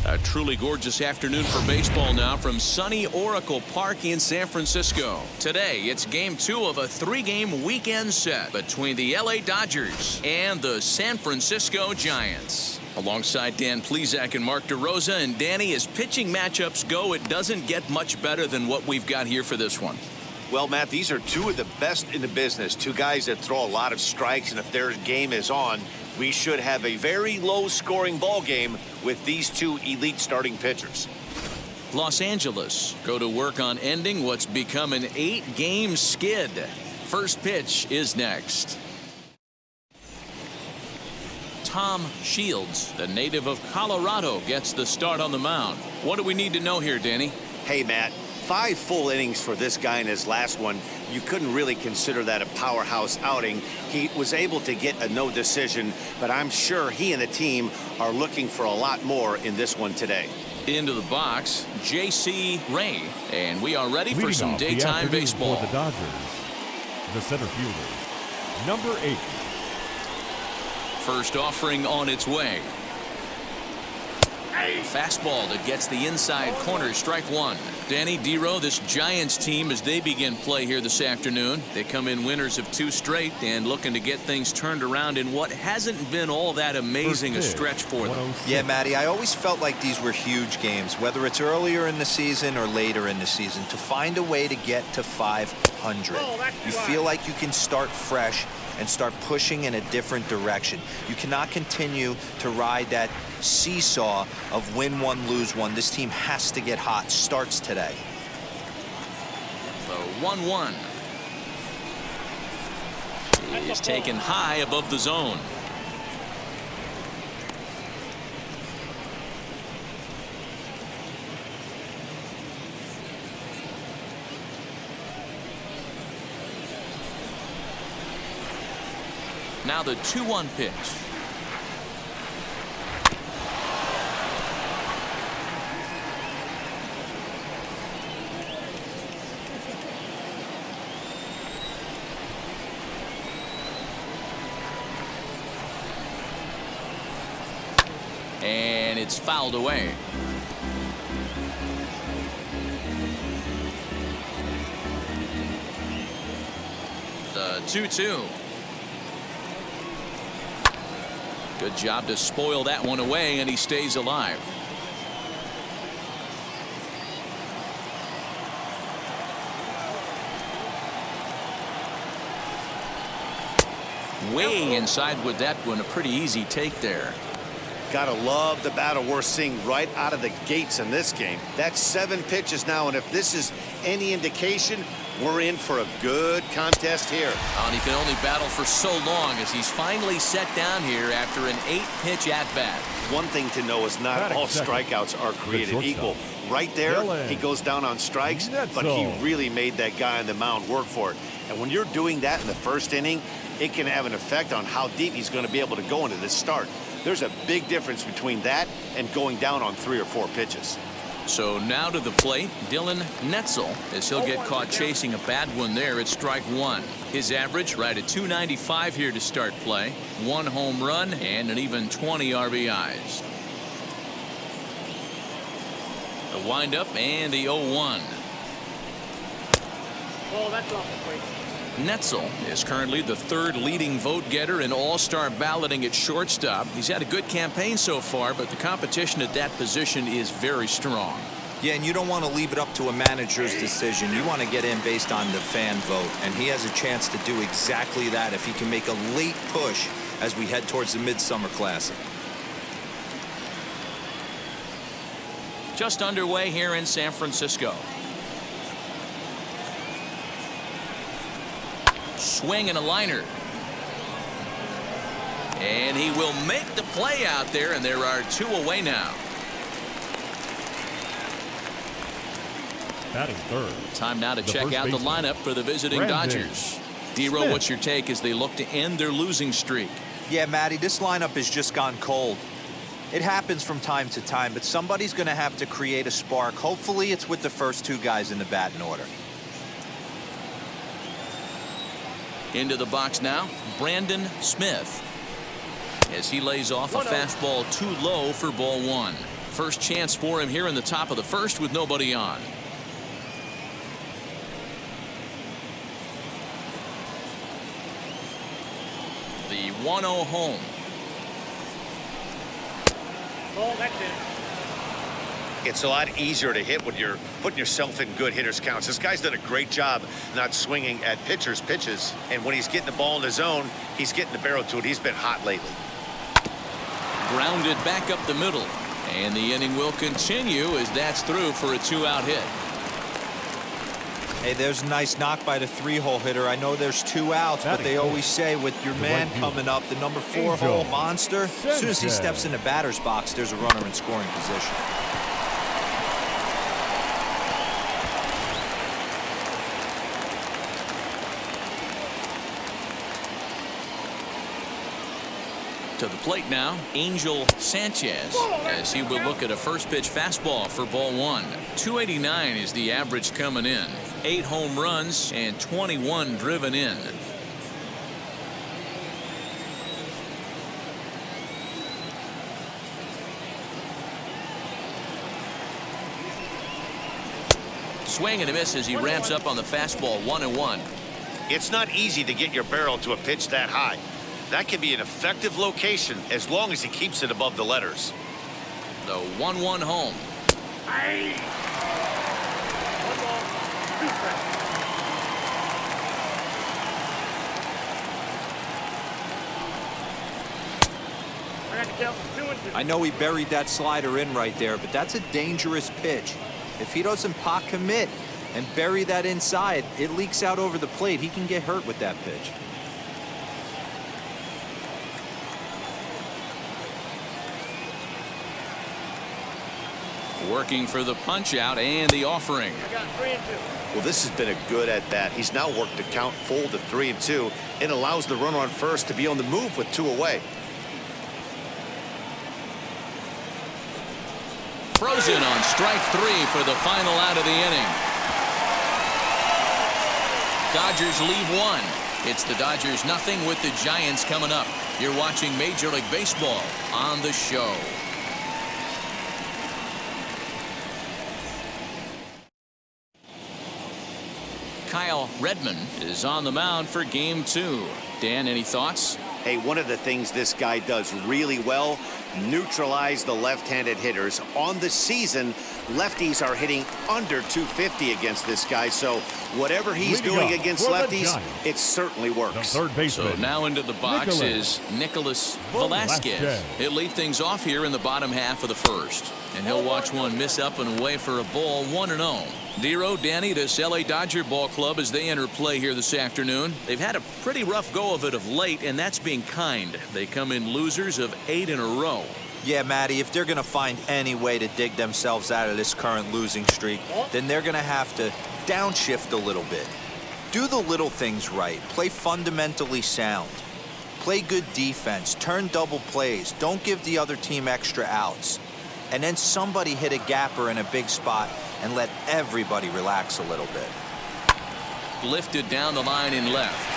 A truly gorgeous afternoon for baseball now from sunny Oracle Park in San Francisco. Today, it's game 2 of a 3-game weekend set between the LA Dodgers and the San Francisco Giants. Alongside Dan Plesac and Mark DeRosa, and Danny, as pitching matchups go, it doesn't get much better than what we've got here for this one. Well, Matt, these are two of the best in the business. Two guys that throw a lot of strikes, and if their game is on, we should have a very low-scoring ball game with these two elite starting pitchers. Los Angeles go to work on ending what's become an 8-game skid. First pitch is next. Tom Shields, the native of Colorado, gets the start on the mound. What do we need to know here, Danny? Hey, Matt, 5 full innings for this guy in his last one. You couldn't really consider that a powerhouse outing. He was able to get a no decision, but I'm sure he and the team are looking for a lot more in this one today. Into the box, J.C. Ray, and we are ready for some daytime baseball. For the Dodgers, the center fielder, number 8. First offering on its way. Fastball that gets the inside corner, strike 1. Danny, Dero, this Giants team, as they begin play here this afternoon, they come in winners of 2 straight and looking to get things turned around in what hasn't been all that amazing a stretch for them. Yeah, Matty, I always felt like these were huge games, whether it's earlier in the season or later in the season, to find a way to get to 500. You feel like you can start fresh and start pushing in a different direction. You cannot continue to ride that seesaw of win one, lose one. This team has to get hot. Starts today. The 1-1 is taken high above the zone. Now the 2-1 pitch. And it's fouled away. The 2-2. Good job to spoil that one away, and he stays alive. Way inside with that one, a pretty easy take there. Gotta love the battle we're seeing right out of the gates in this game. That's 7 pitches now, and if this is any indication, we're in for a good contest here. And he can only battle for so long as he's finally set down here after an 8-pitch at-bat. One thing to know is not all strikeouts are created equal. Right there, he goes down on strikes, but he really made that guy on the mound work for it. And when you're doing that in the first inning, it can have an effect on how deep he's going to be able to go into this start. There's a big difference between that and going down on 3 or 4 pitches. So now to the plate, Dylan Netzel, as he'll get caught chasing a bad one there at strike 1. His average right at .295 here to start play. 1 home run and an even 20 RBIs. The windup and the 0-1. Oh, that's off the plate. Netzel is currently the 3rd leading vote getter in all-star balloting at shortstop. He's had a good campaign so far, but the competition at that position is very strong. Yeah, and you don't want to leave it up to a manager's decision. You want to get in based on the fan vote, and he has a chance to do exactly that if he can make a late push as we head towards the Midsummer Classic. Just underway here in San Francisco. Swing and a liner. And he will make the play out there, and there are 2 away now. Batting third. Time now to check out the lineup for the visiting Dodgers. Dero, what's your take as they look to end their losing streak? Yeah, Matty, this lineup has just gone cold. It happens from time to time, but somebody's going to have to create a spark. Hopefully it's with the first 2 guys in the batting order. Into the box now, Brandon Smith, as he lays off a fastball too low for ball 1. First chance for him here in the top of the first with nobody on. The 1-0 home. Oh, that's it. It's a lot easier to hit when you're putting yourself in good hitters counts. This guy's done a great job not swinging at pitchers' pitches. And when he's getting the ball in the zone, he's getting the barrel to it. He's been hot lately. Grounded back up the middle. And the inning will continue as that's through for a 2-out hit. Hey, there's a nice knock by the 3-hole hitter. I know there's 2 outs, but they always say with your man coming up, the number 4-hole monster, as soon as he steps in the batter's box, there's a runner in scoring position. To the plate now, Angel Sanchez, as he will look at a first pitch fastball for ball 1. 289 is the average coming in. 8 home runs and 21 driven in. Swing and a miss as he ramps up on the fastball. 1-1. It's not easy to get your barrel to a pitch that high. That can be an effective location as long as he keeps it above the letters. The 1-1 home. Aye. 1 ball, 2 strikes. I got to count 2 and 2. I know he buried that slider in right there, but that's a dangerous pitch. If he doesn't pot commit and bury that inside, it leaks out over the plate. He can get hurt with that pitch. Working for the punch out and the offering. I got 3 and 2. Well, this has been a good at bat. He's now worked the count full to 3 and 2 and allows the runner on first to be on the move with 2 away. Frozen on strike 3 for the final out of the inning. Dodgers leave 1. It's the Dodgers nothing with the Giants coming up. You're watching Major League Baseball on the show. Kyle Redmond is on the mound for game 2. Dan, any thoughts? Hey, one of the things this guy does really well, neutralize the left-handed hitters. On the season, lefties are hitting under 250 against this guy, so whatever he's doing against lefties, it certainly works. So now into the box is Nicholas Velasquez. He'll lead things off here in the bottom half of the first. And he'll watch one miss up and away for a ball. 1-0. Dero, Danny, this LA Dodger ball club as they enter play here this afternoon. They've had a pretty rough go of it of late, and that's being kind. They come in losers of 8 in a row. Yeah, Matty, if they're going to find any way to dig themselves out of this current losing streak, then they're going to have to downshift a little bit. Do the little things right. Play fundamentally sound. Play good defense. Turn double plays. Don't give the other team extra outs. And then somebody hit a gapper in a big spot and let everybody relax a little bit. Lifted down the line in left.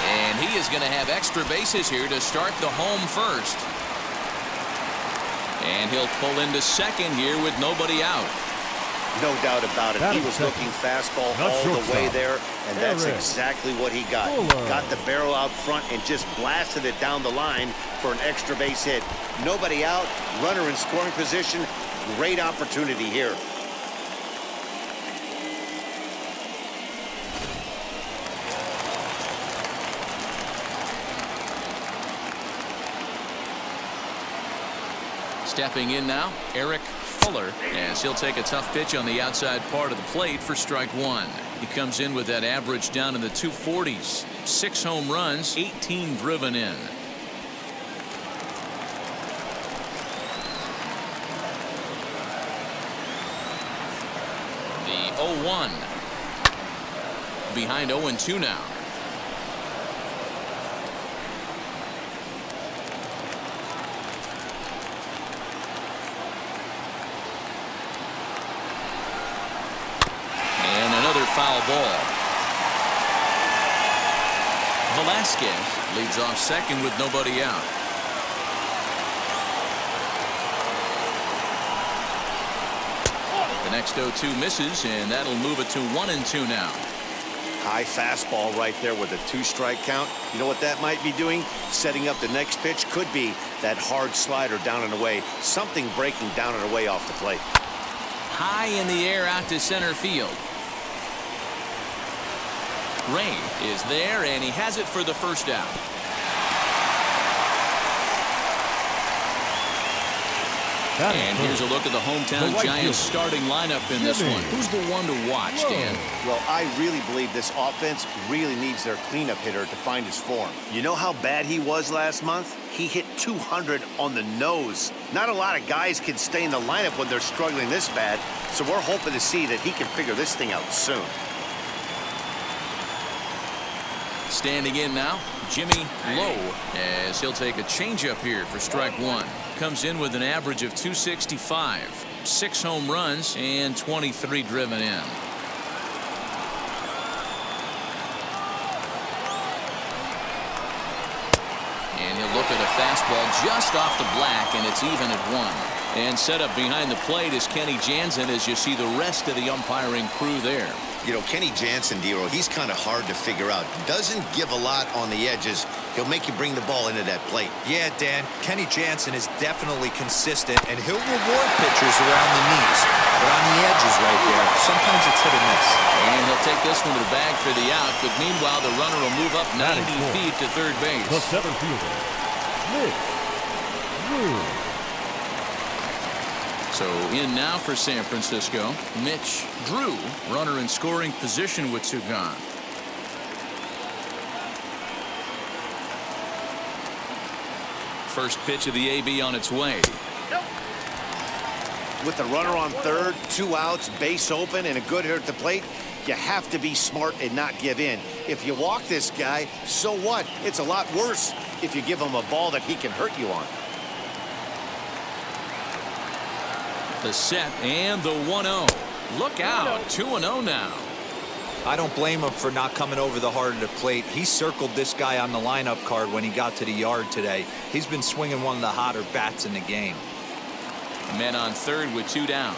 And he is going to have extra bases here to start the home first. And he'll pull into second here with nobody out. No doubt about it. He was looking fastball all the way there, and that's exactly what he got. Got the barrel out front and just blasted it down the line for an extra base hit. Nobody out, runner in scoring position. Great opportunity here. Stepping in now, Eric Fuller, as he'll take a tough pitch on the outside part of the plate for strike 1. He comes in with that average down in the 240s. 6 home runs, 18 driven in. The 0-1. Behind 0-2 now. Foul ball. Velasquez leads off second with nobody out. next 0-2 misses, and that'll move it to 1-2 now. High fastball right there with a 2-strike count. You know what that might be doing? Setting up the next pitch. Could be that hard slider down and away. Something breaking down and away off the plate. High in the air out to center field. Ray is there, and he has it for the first out. And here's a look at the hometown Giants starting lineup in this one. Who's the one to watch, Dan? Well, I really believe this offense really needs their cleanup hitter to find his form. You know how bad he was last month? He hit 200 on the nose. Not a lot of guys can stay in the lineup when they're struggling this bad, so we're hoping to see that he can figure this thing out soon. Standing in now, Jimmy Lowe, as he'll take a changeup here for strike one. Comes in with an average of 265, 6 home runs, and 23 driven in. And he'll look at a fastball just off the black, and it's even at 1. And set up behind the plate is Kenny Jansen as you see the rest of the umpiring crew there. You know, Kenny Jansen, Dero, he's kind of hard to figure out. Doesn't give a lot on the edges. He'll make you bring the ball into that plate. Yeah, Dan, Kenny Jansen is definitely consistent, and he'll reward pitchers around the knees. But on the edges right there, sometimes it's hit or miss. And he'll take this one to the bag for the out, but meanwhile the runner will move up 90 feet to third base. The center fielder, Drew. So in now for San Francisco, Mitch Drew, runner in scoring position with 2 gone. First pitch of the AB on its way. With the runner on third, 2 outs, base open, and a good hitter at the plate, you have to be smart and not give in. If you walk this guy, so what? It's a lot worse if you give him a ball that he can hurt you on. The set and the 1-0. Look out, 2-0 now. I don't blame him for not coming over the heart of the plate. He circled this guy on the lineup card when he got to the yard today. He's been swinging one of the hotter bats in the game. Men on third with 2 down.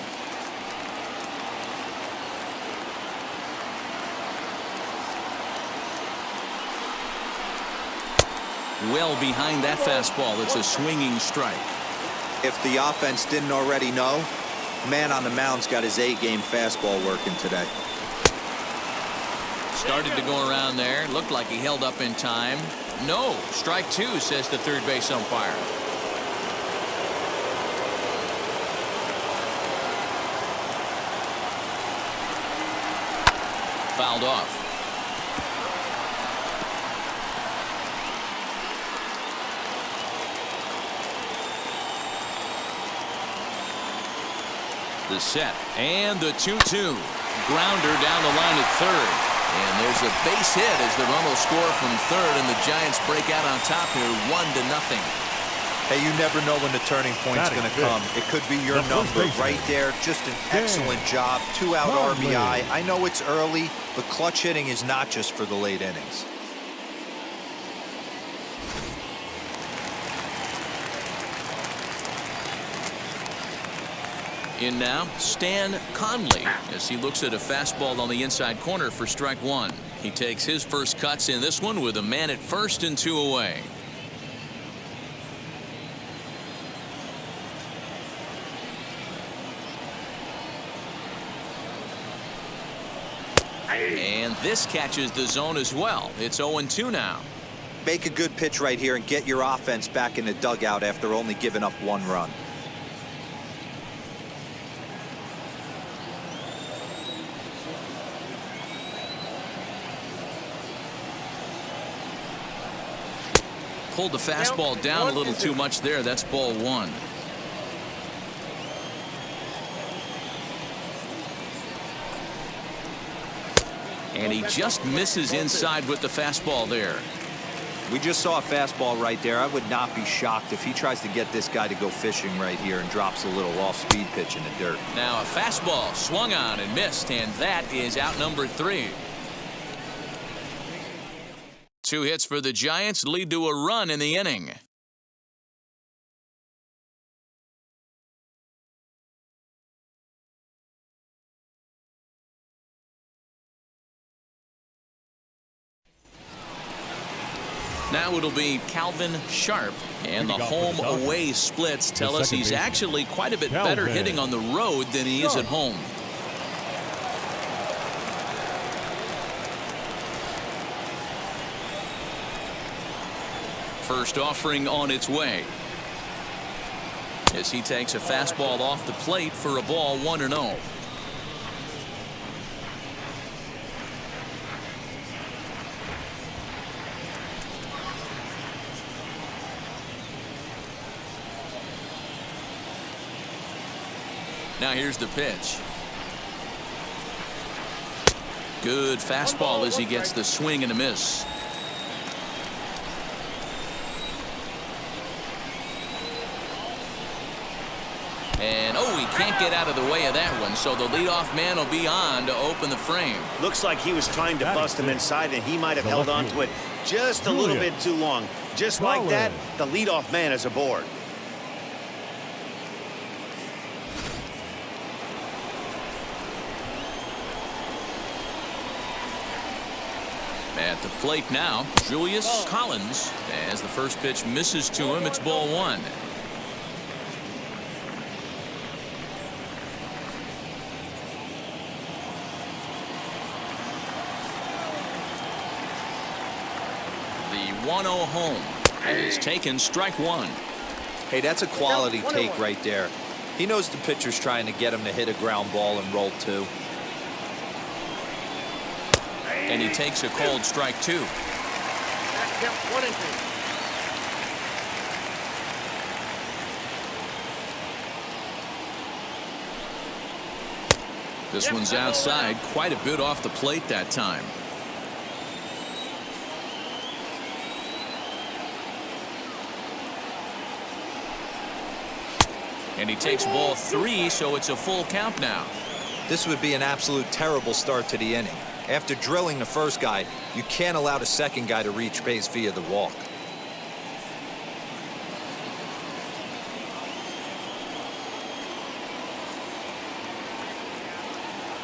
Well behind that fastball. It's a swinging strike. If the offense didn't already know, man on the mound's got his A-game fastball working today. Started to go around there. Looked like he held up in time. No, strike 2, says the third base umpire. Fouled off. The set and the 2-2. Grounder down the line at third. And there's a base hit as the run will score from third, and the Giants break out on top here 1-0. Hey, you never know when the turning point's going to come. It could be your number right there. Just an excellent job. 2-out RBI. I know it's early, but clutch hitting is not just for the late innings. In now, Stan Conley, as he looks at a fastball on the inside corner for strike 1. He takes his first cuts in this one with a man at first and 2 away. And this catches the zone as well. It's 0-2 now. Make a good pitch right here and get your offense back in the dugout after only giving up 1 run. Pulled the fastball down a little too much there. That's ball 1. And he just misses inside with the fastball there. We just saw a fastball right there. I would not be shocked if he tries to get this guy to go fishing right here and drops a little off-speed pitch in the dirt. Now a fastball swung on and missed, and that is out number 3. 2 hits for the Giants lead to a run in the inning. Now it'll be Calvin Sharp. And the home-away splits tell us he's actually quite a bit better hitting on the road than he is at home. First offering on its way as he takes a fastball off the plate for a ball 1-0. Now here's the pitch. Good fastball as he gets the swing and a miss. And he can't get out of the way of that one, so the leadoff man will be on to open the frame. Looks like he was trying to bust him inside, and he might have held on to it just a little bit too long. Just like that, the leadoff man is aboard. At the plate now, Julius Collins. As the first pitch misses to him, it's ball 1. The 1-0 home has taken strike 1. Hey, that's a quality take right there. He knows the pitcher's trying to get him to hit a ground ball and roll 2. And he takes a called strike 2. This one's outside, quite a bit off the plate that time. And he takes ball 3, so it's a full count now. This would be an absolute terrible start to the inning. After drilling the first guy, you can't allow the second guy to reach base via the walk.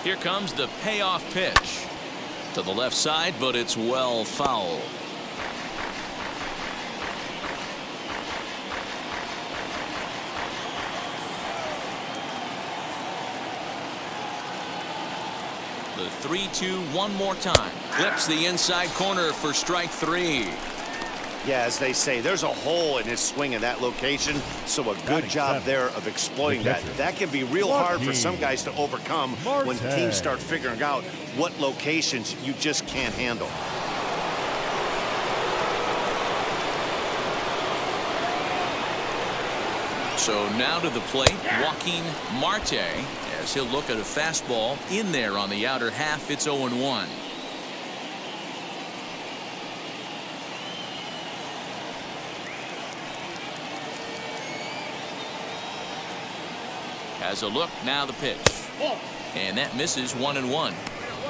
Here comes the payoff pitch. To the left side, but it's well foul. The 3-2 one more time. Clips the inside corner for strike 3. Yeah, as they say, there's a hole in his swing in that location, so a good job there of exploiting that. That can be real hard for some guys to overcome when teams start figuring out what locations you just can't handle. So now to the plate, Joaquin Marte, as he'll look at a fastball in there on the outer half. It's 0-1. Has a look, now the pitch. And that misses 1-1.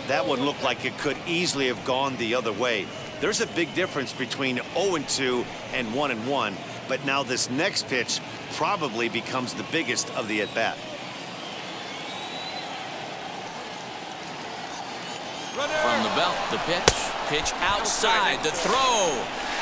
That one looked like it could easily have gone the other way. There's a big difference between 0-2 and 1-1, but now this next pitch probably becomes the biggest of the at-bat. From the belt, the pitch outside, the throw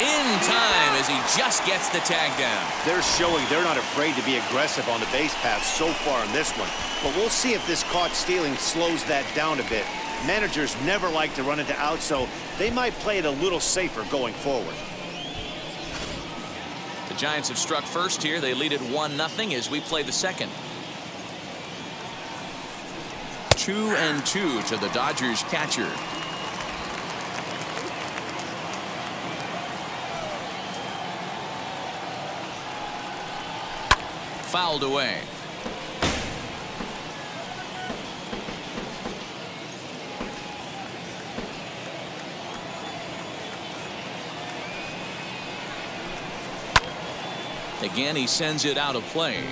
in time as he just gets the tag down. They're showing they're not afraid to be aggressive on the base path so far in this one, but we'll see if this caught stealing slows that down a bit. Managers never like to run into outs, so they might play it a little safer going forward. The Giants have struck first here. They lead it 1-0 as we play the second. 2-2 to the Dodgers catcher. Fouled away. Again, he sends it out of play.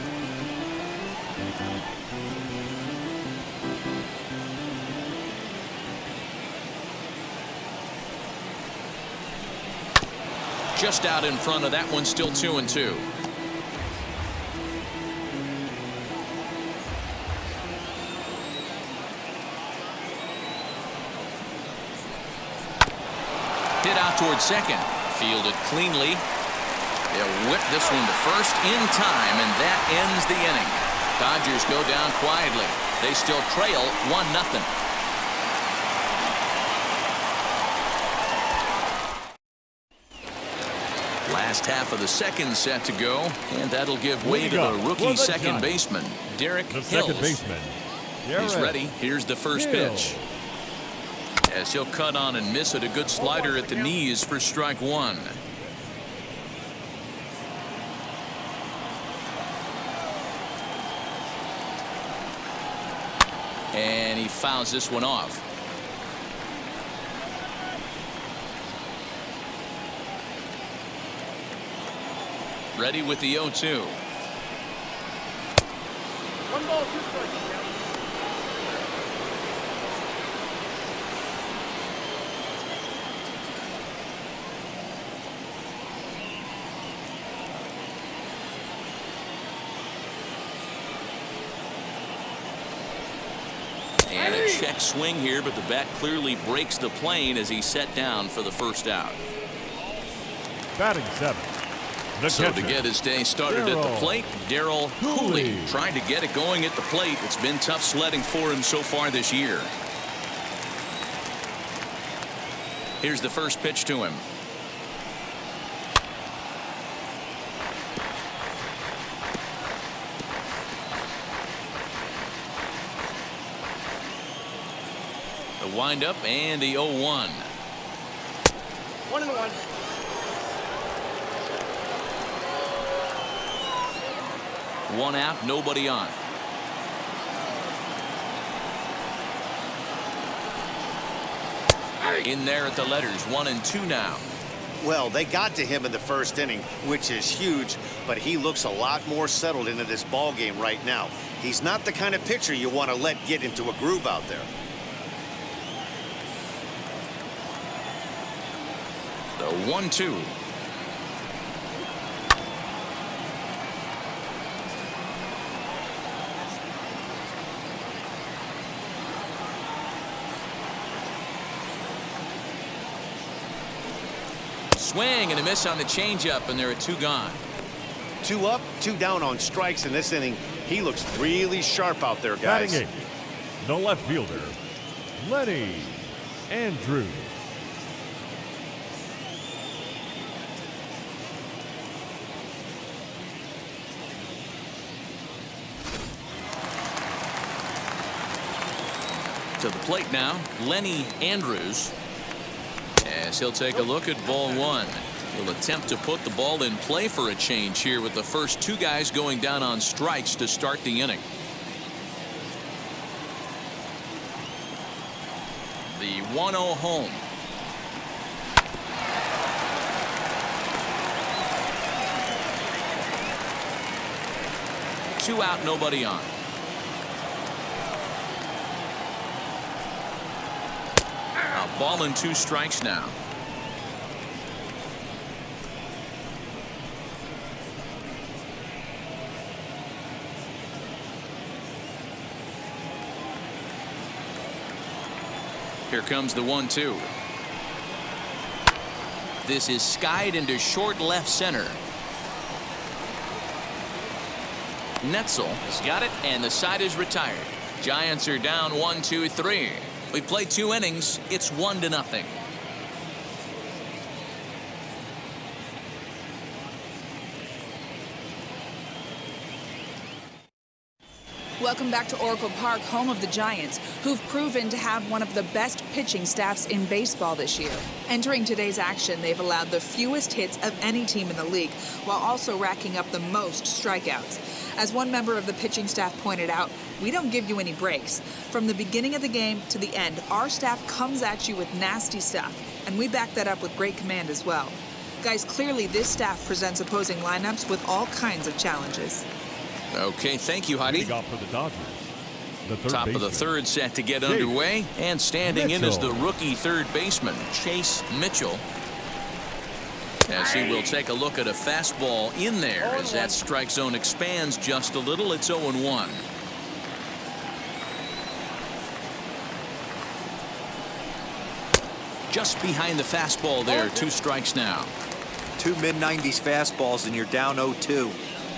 Just out in front of that one, still 2-2. Hit out towards second. Fielded cleanly. They'll whip this one to first in time, and that ends the inning. Dodgers go down quietly. They still trail 1-0. Last half of the second set to go, and that'll give way to the rookie second baseman, Derrick Hills. Second baseman. He's ready. Here's the first pitch. As he'll cut on and miss it, a good slider at the knees for strike one. And he fouls this one off. Ready with the 0-2. 1 ball, 2 strikes. And a check swing here, but the bat clearly breaks the plane as he's set down for the first out. Batting 7. So to get his day started at the plate, Derrick Hills trying to get it going at the plate. It's been tough sledding for him so far this year. Here's the first pitch to him. The windup and the 0-1. 1-1. One out, nobody on. In there at the letters, 1 and 2 now. Well, they got to him in the first inning, which is huge, but he looks a lot more settled into this ball game right now. He's not the kind of pitcher you want to let get into a groove out there. The 1-2. Swing and a miss on the changeup, and there are 2 gone. 2 up, 2 down on strikes in this inning. He looks really sharp out there, guys. Batting 8. The left fielder, Lenny Andrews. To the plate now, Lenny Andrews. As he'll take a look at ball 1. He'll attempt to put the ball in play for a change here with the first 2 guys going down on strikes to start the inning. The 1-0 home. Two out, nobody on. A ball and 2 strikes now. Here comes the 1-2. This is skied into short left center. Netzel has got it, and the side is retired. Giants are down 1-2-3. We played 2 innings. It's 1-0. Welcome back to Oracle Park, home of the Giants, who've proven to have one of the best pitching staffs in baseball this year. Entering today's action, they've allowed the fewest hits of any team in the league, while also racking up the most strikeouts. As one member of the pitching staff pointed out, we don't give you any breaks. From the beginning of the game to the end, our staff comes at you with nasty stuff, and we back that up with great command as well. Guys, clearly this staff presents opposing lineups with all kinds of challenges. Okay, thank you, Heidi. For the Dodgers. Top of the third set to get underway, and standing in is the rookie third baseman, Chase Mitchell. As he will take a look at a fastball in there as that strike zone expands just a little. It's 0-1. just behind the fastball there. 2 strikes now. 2 mid-90s fastballs and you're down 0-2.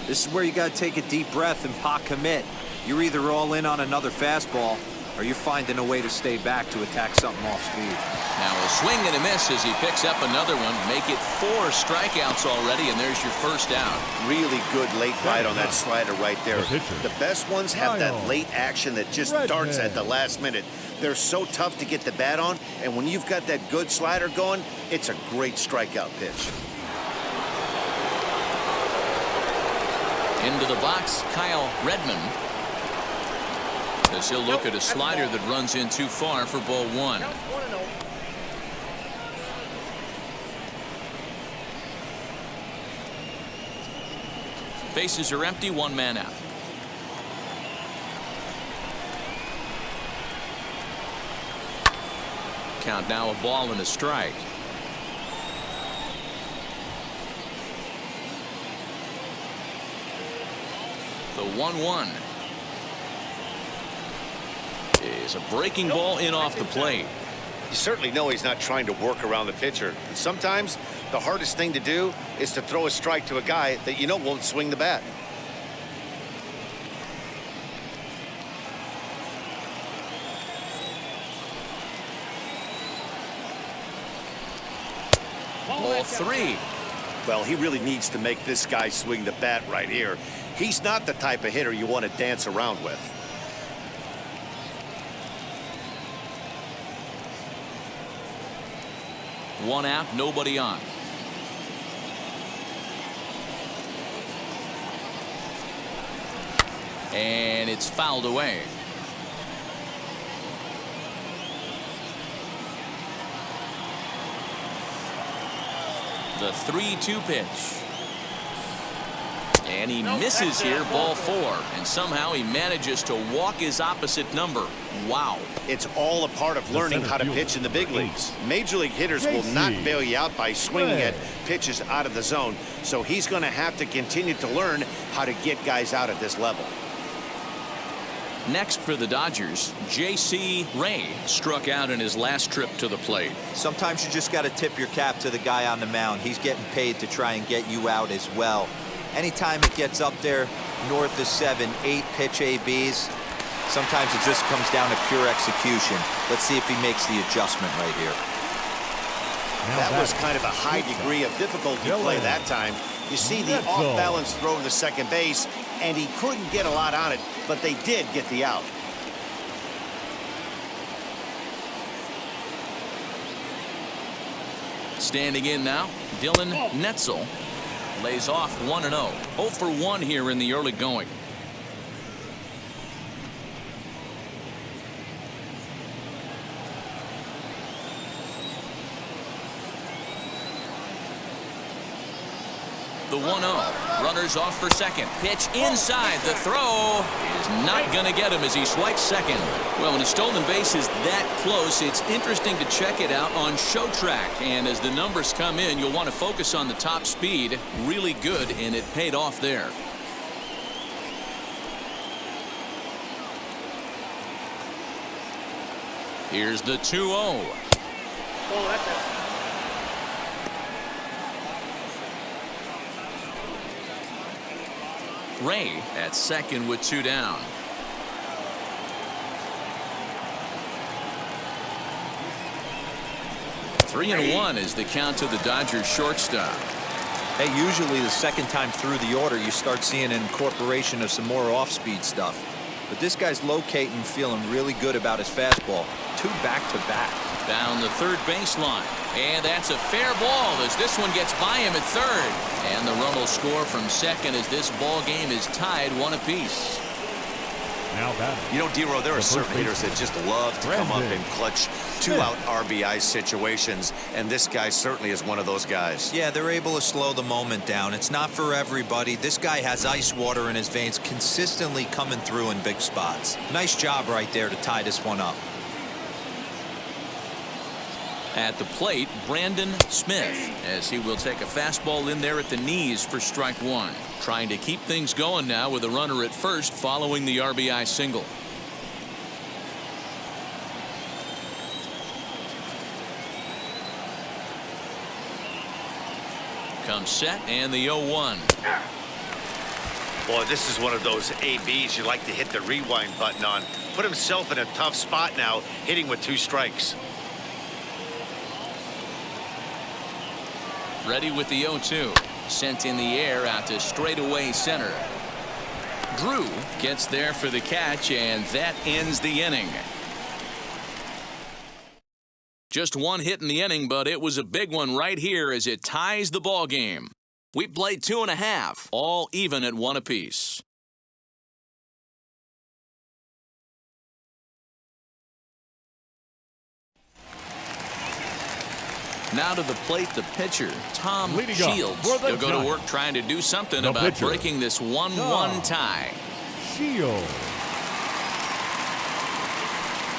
This is where you got to take a deep breath and pot commit. You're either all in on another fastball or you're finding a way to stay back to attack something off speed. Now a swing and a miss as he picks up another one. Make it 4 strikeouts already, and there's your first out. Really good late bite on that slider right there. The best ones have that late action that just darts at the last minute. They're so tough to get the bat on, and when you've got that good slider going, it's a great strikeout pitch. Into the box, Kyle Redmond. As he'll look at a slider that runs in too far for ball 1. Bases are empty, 1 man out. Count now, a ball and a strike. The 1-1 is a breaking ball in off the plate. You certainly know he's not trying to work around the pitcher. And sometimes the hardest thing to do is to throw a strike to a guy that you know won't swing the bat. Ball 3. Well, he really needs to make this guy swing the bat right here. He's not the type of hitter you want to dance around with. One out, nobody on. And it's fouled away. The 3-2 pitch. And he misses here, ball 4. And somehow he manages to walk his opposite number. Wow. It's all a part of learning how to pitch in the big leagues. Major league hitters will not bail you out by swinging at pitches out of the zone. So he's going to have to continue to learn how to get guys out at this level. Next for the Dodgers, J.C. Ray struck out in his last trip to the plate. Sometimes you just got to tip your cap to the guy on the mound. He's getting paid to try and get you out as well. Anytime it gets up there north of 7, 8 pitch ABs, sometimes it just comes down to pure execution. Let's see if he makes the adjustment right here. That was kind of a high degree of difficulty play that time. You see the off-balance throw to the second base, and he couldn't get a lot on it, but they did get the out. Standing in now, Dylan Netzel lays off 1-0. 0 for 1 here in the early going. The 1-0. Runners off for second. Pitch inside. The throw is not going to get him as he swipes second. Well, when a stolen base is that close, it's interesting to check it out on Show Track. And as the numbers come in, you'll want to focus on the top speed. Really good, and it paid off there. Here's the 2-0. Ray at second with 2 down. 3-1 is the count to the Dodgers shortstop. Hey, usually the second time through the order, you start seeing an incorporation of some more off-speed stuff. But this guy's locating, feeling really good about his fastball. 2 back-to-back. Down the third baseline. And that's a fair ball as this one gets by him at third. And the run will score from second as this ball game is tied 1 apiece. Now batting. You know, D-Row, there are certain hitters that just love to come up in clutch 2-out RBI situations, and this guy certainly is one of those guys. Yeah, they're able to slow the moment down. It's not for everybody. This guy has ice water in his veins, consistently coming through in big spots. Nice job right there to tie this one up. At the plate, Brandon Smith, as he will take a fastball in there at the knees for strike 1. Trying to keep things going now with a runner at first following the RBI single. comes set and the 0-1. Boy, this is one of those ABs you like to hit the rewind button on. Put himself in a tough spot now, hitting with 2 strikes. Ready with the 0-2. Sent in the air out to straightaway center. Drew gets there for the catch, and that ends the inning. Just one hit in the inning, but it was a big one right here as it ties the ball game. We played 2.5, all even at 1 apiece. Now to the plate, the pitcher, Tom Shields. He'll go to work trying to do something about breaking this 1-1 tie. Shields.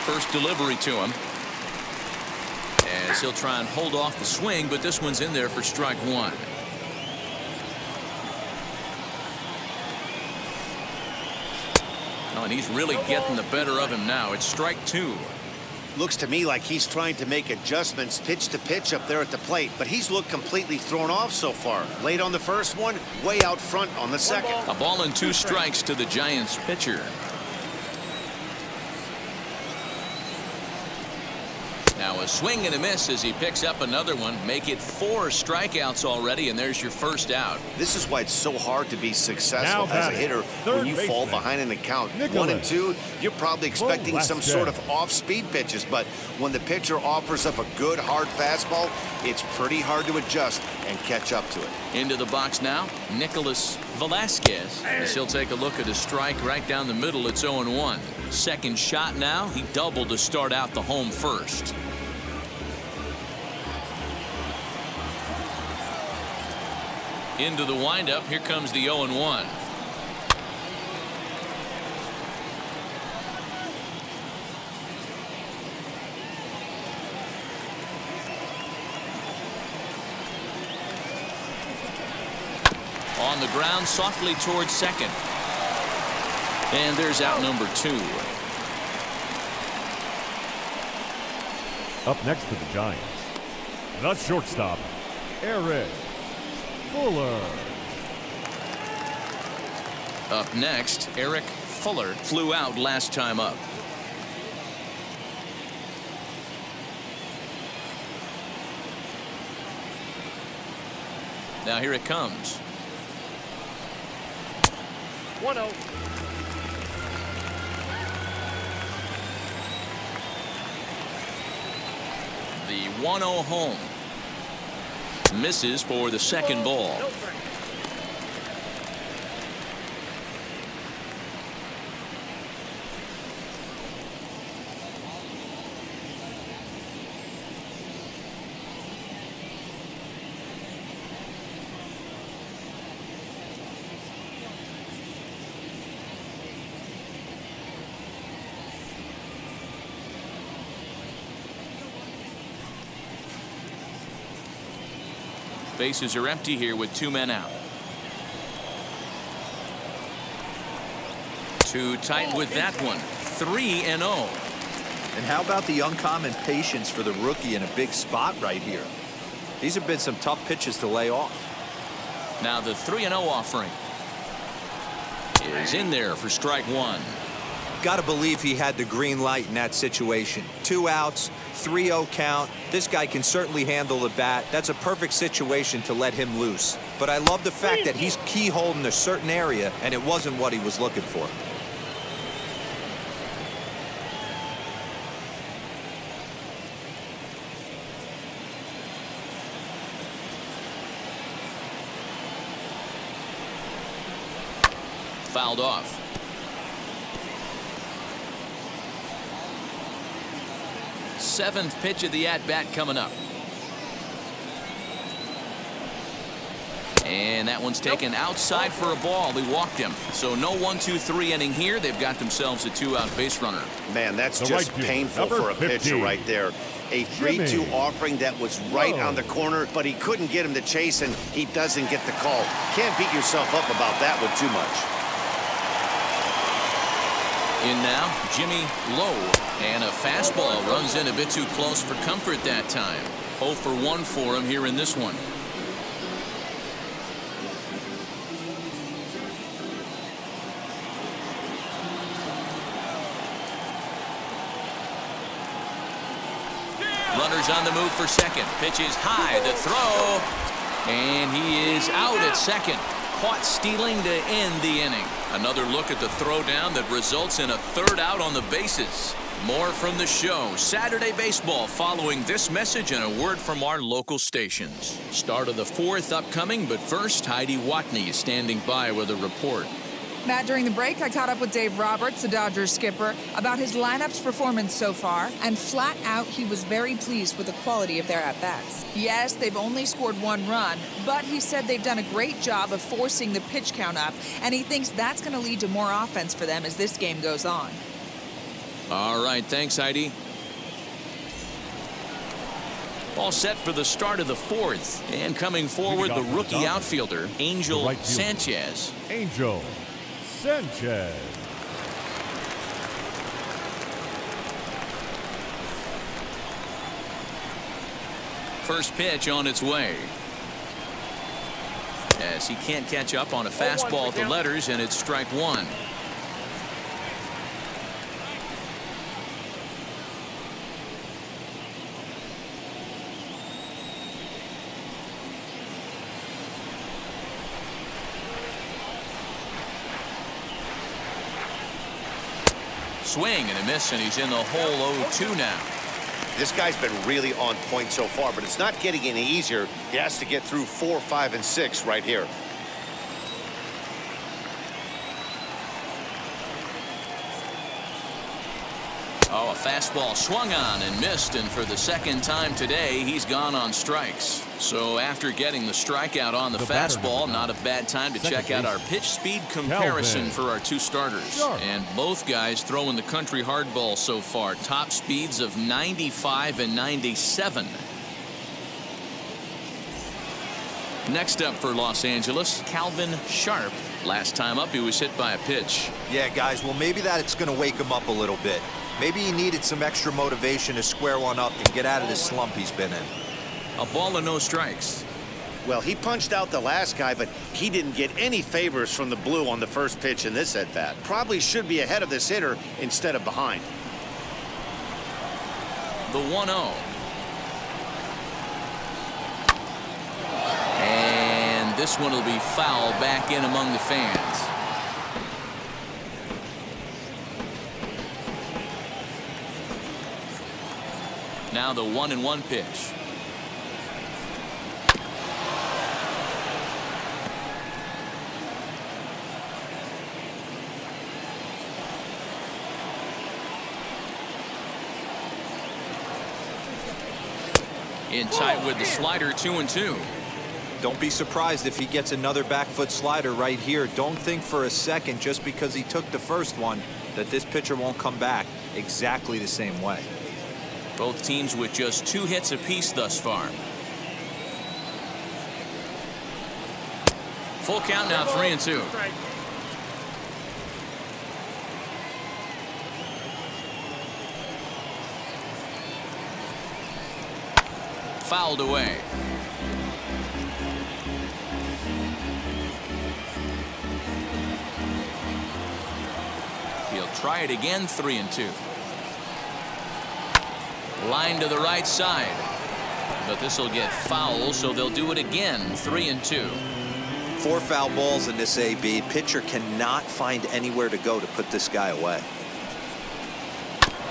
First delivery to him. As he'll try and hold off the swing, but this one's in there for strike 1. Oh, and he's really getting the better of him now. It's strike 2. Looks to me like he's trying to make adjustments pitch to pitch up there at the plate, but he's looked completely thrown off so far. Late on the first one, way out front on the second. A ball and 2 strikes to the Giants pitcher. Now a swing and a miss as he picks up another one. Make it 4 strikeouts already, and there's your first out. This is why it's so hard to be successful as a hitter when you fall behind in the count. 1 and 2, you're probably expecting some sort of off-speed pitches, but when the pitcher offers up a good hard fastball, it's pretty hard to adjust and catch up to it. Into the box now, Nicholas Velasquez, as he'll take a look at a strike right down the middle. It's 0-1. Second shot now. He doubled to start out the home first. Into the windup. Here comes the 0-1. On the ground, softly towards second. And there's out number 2. Up next to the Giants, the shortstop, Derrick Fuller. Up next, Eric Fuller flew out last time up. Now here it comes. 1-0. The 1-0 home. Misses for the second ball. Bases are empty here with 2 men out. Too tight with that one. 3-0. And how about the uncommon patience for the rookie in a big spot right here? These have been some tough pitches to lay off. Now the 3-0 offering is in there for strike 1. Got to believe he had the green light in that situation. 2 outs, 3-0 count. This guy can certainly handle the bat. That's a perfect situation to let him loose. But I love the fact that he's keyholed in a certain area, and it wasn't what he was looking for. Fouled off. Seventh pitch of the at-bat coming up. And that one's taken outside for a ball. He walked him. So no 1-2-3 inning here. They've got themselves a 2-out base runner. Man, that's just painful for a pitcher right there. A 3-2 offering that was right on the corner, but he couldn't get him to chase, and he doesn't get the call. Can't beat yourself up about that one too much. In now, Jimmy Lowe, and a fastball runs in a bit too close for comfort that time. 0 for 1 for him here in this one. Runners on the move for second. Pitch is high. The throw. And he is out at second. Caught stealing to end the inning. Another look at the throwdown that results in a third out on the bases. More from the show. Saturday Baseball following this message and a word from our local stations. Start of the fourth upcoming, but first, Heidi Watney is standing by with a report. Matt, during the break, I caught up with Dave Roberts, the Dodgers skipper, about his lineup's performance so far, and flat out, he was very pleased with the quality of their at-bats. Yes, they've only scored 1 run, but he said they've done a great job of forcing the pitch count up, and he thinks that's going to lead to more offense for them as this game goes on. All right, thanks, Heidi. All set for the start of the fourth, and coming forward, the rookie outfielder, Angel Sanchez. Angel Sanchez. First pitch on its way. As he can't catch up on a fastball at the letters, and it's strike one. Swing and a miss, and he's in the hole 0-2 now. This guy's been really on point so far, but it's not getting any easier. He has to get through 4, 5, and 6 right here. Oh, a fastball swung on and missed, and for the second time today, he's gone on strikes. So after getting the strikeout on the fastball, not a bad time to check out our pitch speed comparison for our two starters. And both guys throwing the country hardball so far. Top speeds of 95 and 97. Next up for Los Angeles, Calvin Sharp. Last time up, he was hit by a pitch. Yeah, guys, well, maybe that's going to wake him up a little bit. Maybe he needed some extra motivation to square one up and get out of the slump he's been in. A ball and no strikes. Well, he punched out the last guy, but he didn't get any favors from the blue on the first pitch in this at-bat. Probably should be ahead of this hitter instead of behind. The 1-0. And this one will be foul back in among the fans. Now the 1-1 pitch. In tight with the slider, 2-2. Don't be surprised if he gets another back foot slider right here. Don't think for a second, just because he took the first one, that this pitcher won't come back exactly the same way. Both teams with just 2 hits apiece thus far. Full count now, 3-2. Fouled away. He'll try it again, 3-2. Line to the right side, but this will get foul, so they'll do it again. 3-2. 4 foul balls in this AB. Pitcher cannot find anywhere to go to put this guy away.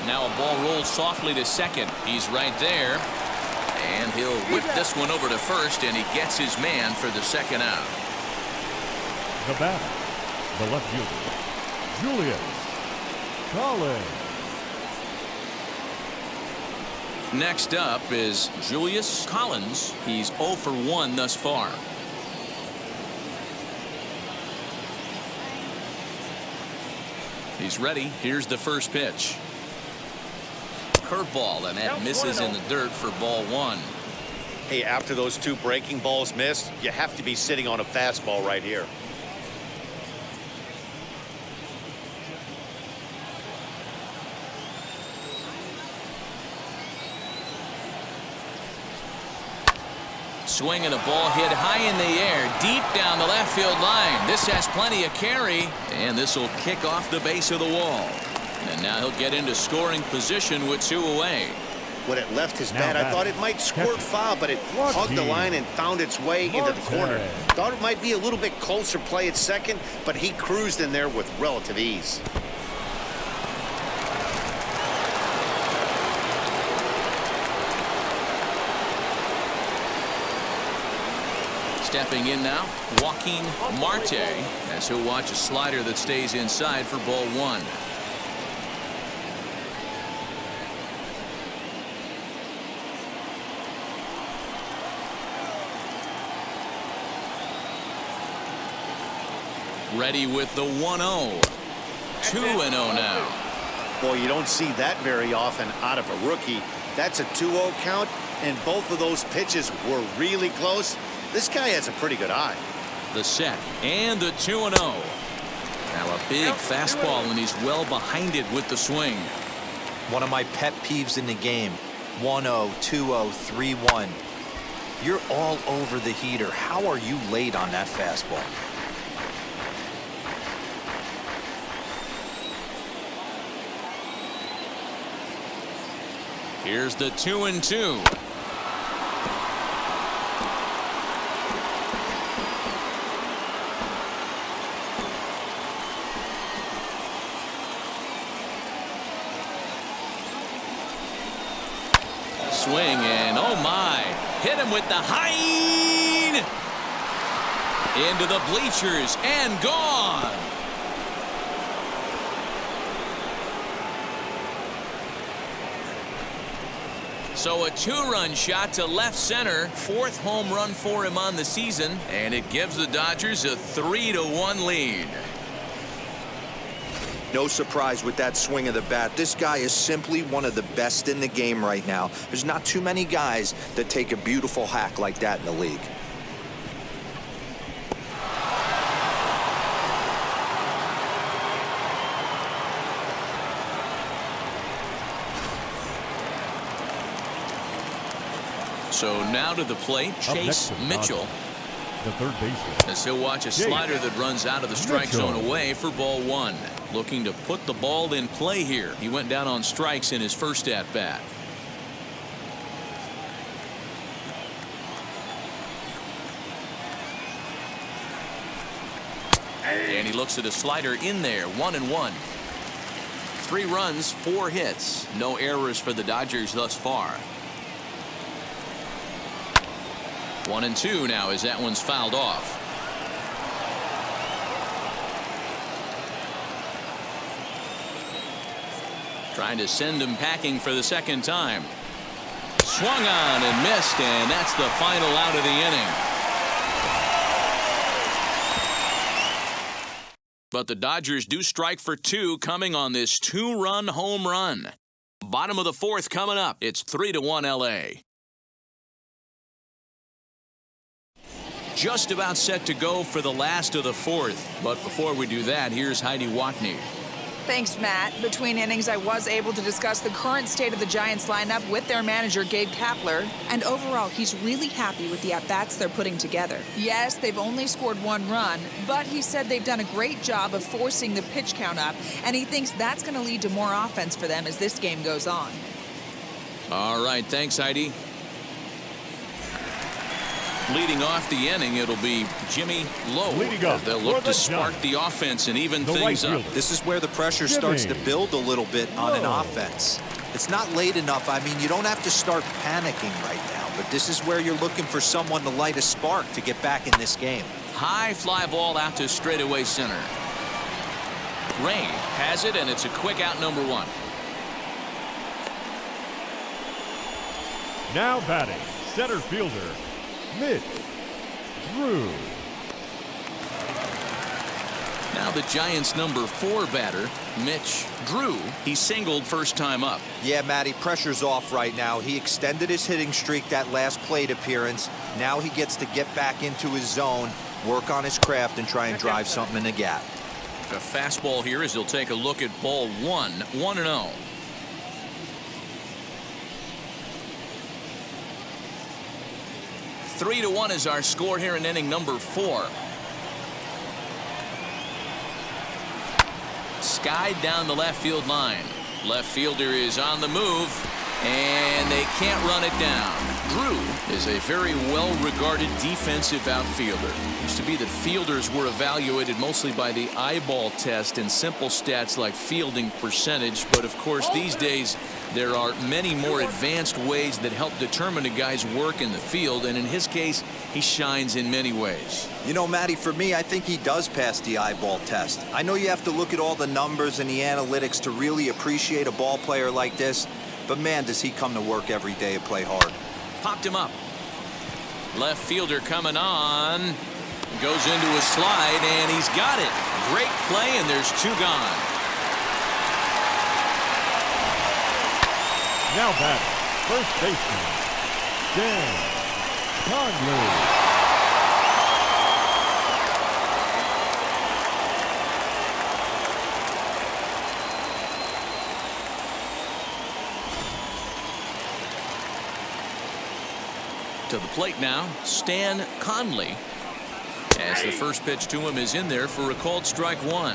Now a ball rolls softly to second. He's right there, and he'll whip this one over to first, and he gets his man for the second out. The batter, the left fielder, Julius Collins. Next up is Julius Collins. He's 0 for 1 thus far. He's ready. Here's the first pitch. Curveball, and that misses in the dirt for ball 1. Hey, after those 2 breaking balls missed, you have to be sitting on a fastball right here. Swing and a ball hit high in the air, deep down the left field line. This has plenty of carry, and this will kick off the base of the wall. And now he'll get into scoring position with 2 away. When it left his bat, I thought it might squirt foul, but it hugged the line and found its way into the corner. Thought it might be a little bit closer play at second, but he cruised in there with relative ease. Stepping in now, Joaquin Marte, as he'll watch a slider that stays inside for ball one. Ready with the 1-0. 2-0 now. Boy, you don't see that very often out of a rookie. That's a 2-0 count, and both of those pitches were really close. This guy has a pretty good eye. The set and the 2-0. Now a big fastball, and he's well behind it with the swing. One of my pet peeves in the game. 1-0, 2-0, 3-1. You're all over the heater. How are you late on that fastball? Here's the 2-2. Swing, and oh my, hit him with the high into the bleachers and gone. So a 2-run shot to left center, 4th home run for him on the season, and it gives the Dodgers a 3-1 lead. No surprise with that swing of the bat. This guy is simply one of the best in the game right now. There's not too many guys that take a beautiful hack like that in the league. So now to the plate, Chase Mitchell. The third baseman. As he'll watch a slider that runs out of the strike zone away for ball one. Looking to put the ball in play here. He went down on strikes in his first at bat. And he looks at a slider in there, 1-1. 3 runs, 4 hits. No errors for the Dodgers thus far. 1-2 now as that one's fouled off. Trying to send him packing for the second time. Swung on and missed, and that's the final out of the inning. But the Dodgers do strike for 2 coming on this 2-run home run. Bottom of the 4th coming up. It's 3-1 LA. Just about set to go for the last of the 4th. But before we do that, here's Heidi Watney. Thanks, Matt. Between innings, I was able to discuss the current state of the Giants lineup with their manager, Gabe Kapler. And overall, he's really happy with the at-bats they're putting together. Yes, they've only scored 1 run, but he said they've done a great job of forcing the pitch count up, and he thinks that's going to lead to more offense for them as this game goes on. All right, thanks, Heidi. Leading off the inning, it'll be Jimmy Lowe. They'll look to spark the offense and even things up. This is where the pressure starts to build a little bit on an offense. It's not late enough. I mean, you don't have to start panicking right now, but this is where you're looking for someone to light a spark to get back in this game. High fly ball out to straightaway center. Ray has it, and it's a quick out, number 1. Now batting, center fielder, Mitch Drew. Now the Giants' number 4 batter, Mitch Drew. He singled first time up. Yeah, Matty, pressure's off right now. He extended his hitting streak that last plate appearance. Now he gets to get back into his zone, work on his craft, and try and drive something in the gap. A fastball here as he'll take a look at ball 1, 1-0. Three to 1 is our score here in inning number 4. Skied down the left field line. Left fielder is on the move. And they can't run it down. Drew is a very well-regarded defensive outfielder. It used to be that fielders were evaluated mostly by the eyeball test and simple stats like fielding percentage. But of course, these days, there are many more advanced ways that help determine a guy's work in the field. And in his case, he shines in many ways. You know, Matty, for me, I think he does pass the eyeball test. I know you have to look at all the numbers and the analytics to really appreciate a ball player like this. But man, does he come to work every day and play hard. Popped him up. Left fielder coming on. Goes into a slide, and he's got it. Great play, and there's two gone. Now back, first baseman, Dan Conley. To the plate now, Stan Conley. As the first pitch to him is in there for a called strike one.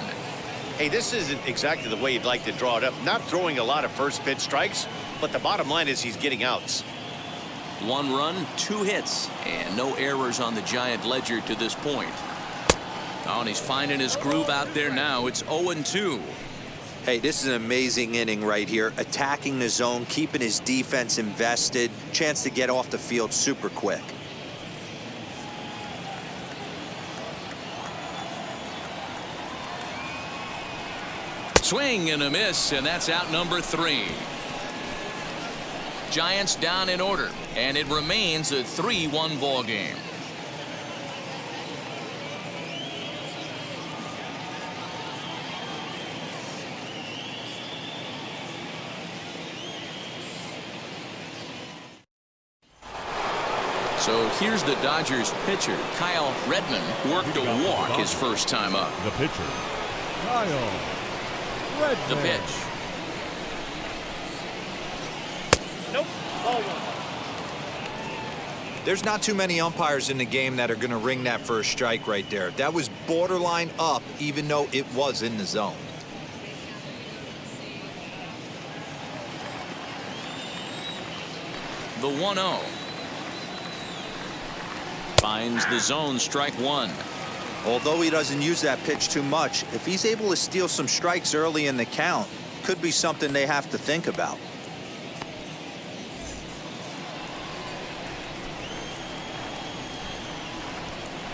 Hey, this isn't exactly the way you'd like to draw it up. Not throwing a lot of first pitch strikes, but the bottom line is he's getting outs. 1 run, 2 hits, and no errors on the Giant ledger to this point. Oh, and he's finding his groove out there now. It's 0-2. Hey, this is an amazing inning right here. Attacking the zone, keeping his defense invested. Chance to get off the field super quick. Swing and a miss, and that's out number 3. Giants down in order, and it remains a 3-1 ball game. So here's the Dodgers pitcher. Kyle Redmond worked a walk his first time up. The pitcher, Kyle Redmond. The pitch. Nope. Ball 1. There's not too many umpires in the game that are going to ring that first strike right there. That was borderline up, even though it was in the zone. The 1-0. Finds the zone, strike one. Although he doesn't use that pitch too much, if he's able to steal some strikes early in the count, could be something they have to think about.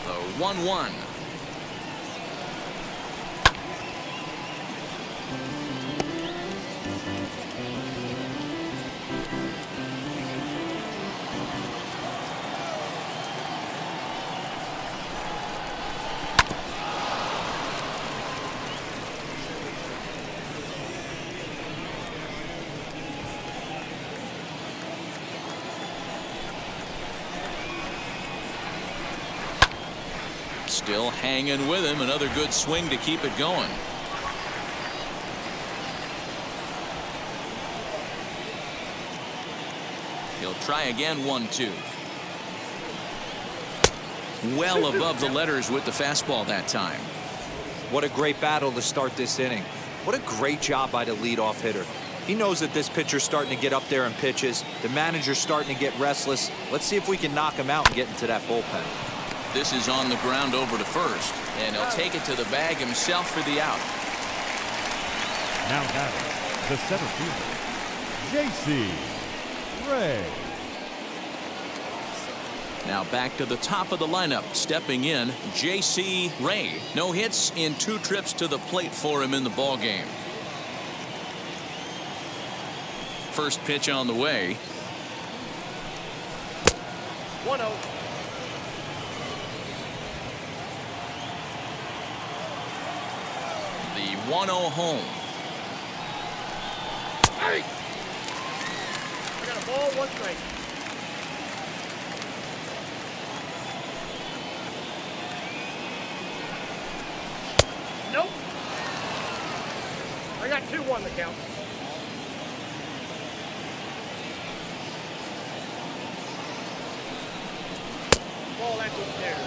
The 1-1. Still hanging with him. Another good swing to keep it going. He'll try again. 1-2. Well above the letters with the fastball that time. What a great battle to start this inning. What a great job by the leadoff hitter. He knows that this pitcher's starting to get up there in pitches. The manager's starting to get restless. Let's see if we can knock him out and get into that bullpen. This is on the ground over to first, and he'll take it to the bag himself for the out. Now batting, the center fielder, J.C. Ray. Now back to the top of the lineup, stepping in, J.C. Ray. No hits in 2 trips to the plate for him in the ball game. First pitch on the way. 1-0. The 1-0 home. Hey! I got a ball, 1 strike. Nope. I got 2-1 the count. Ball, that's up there.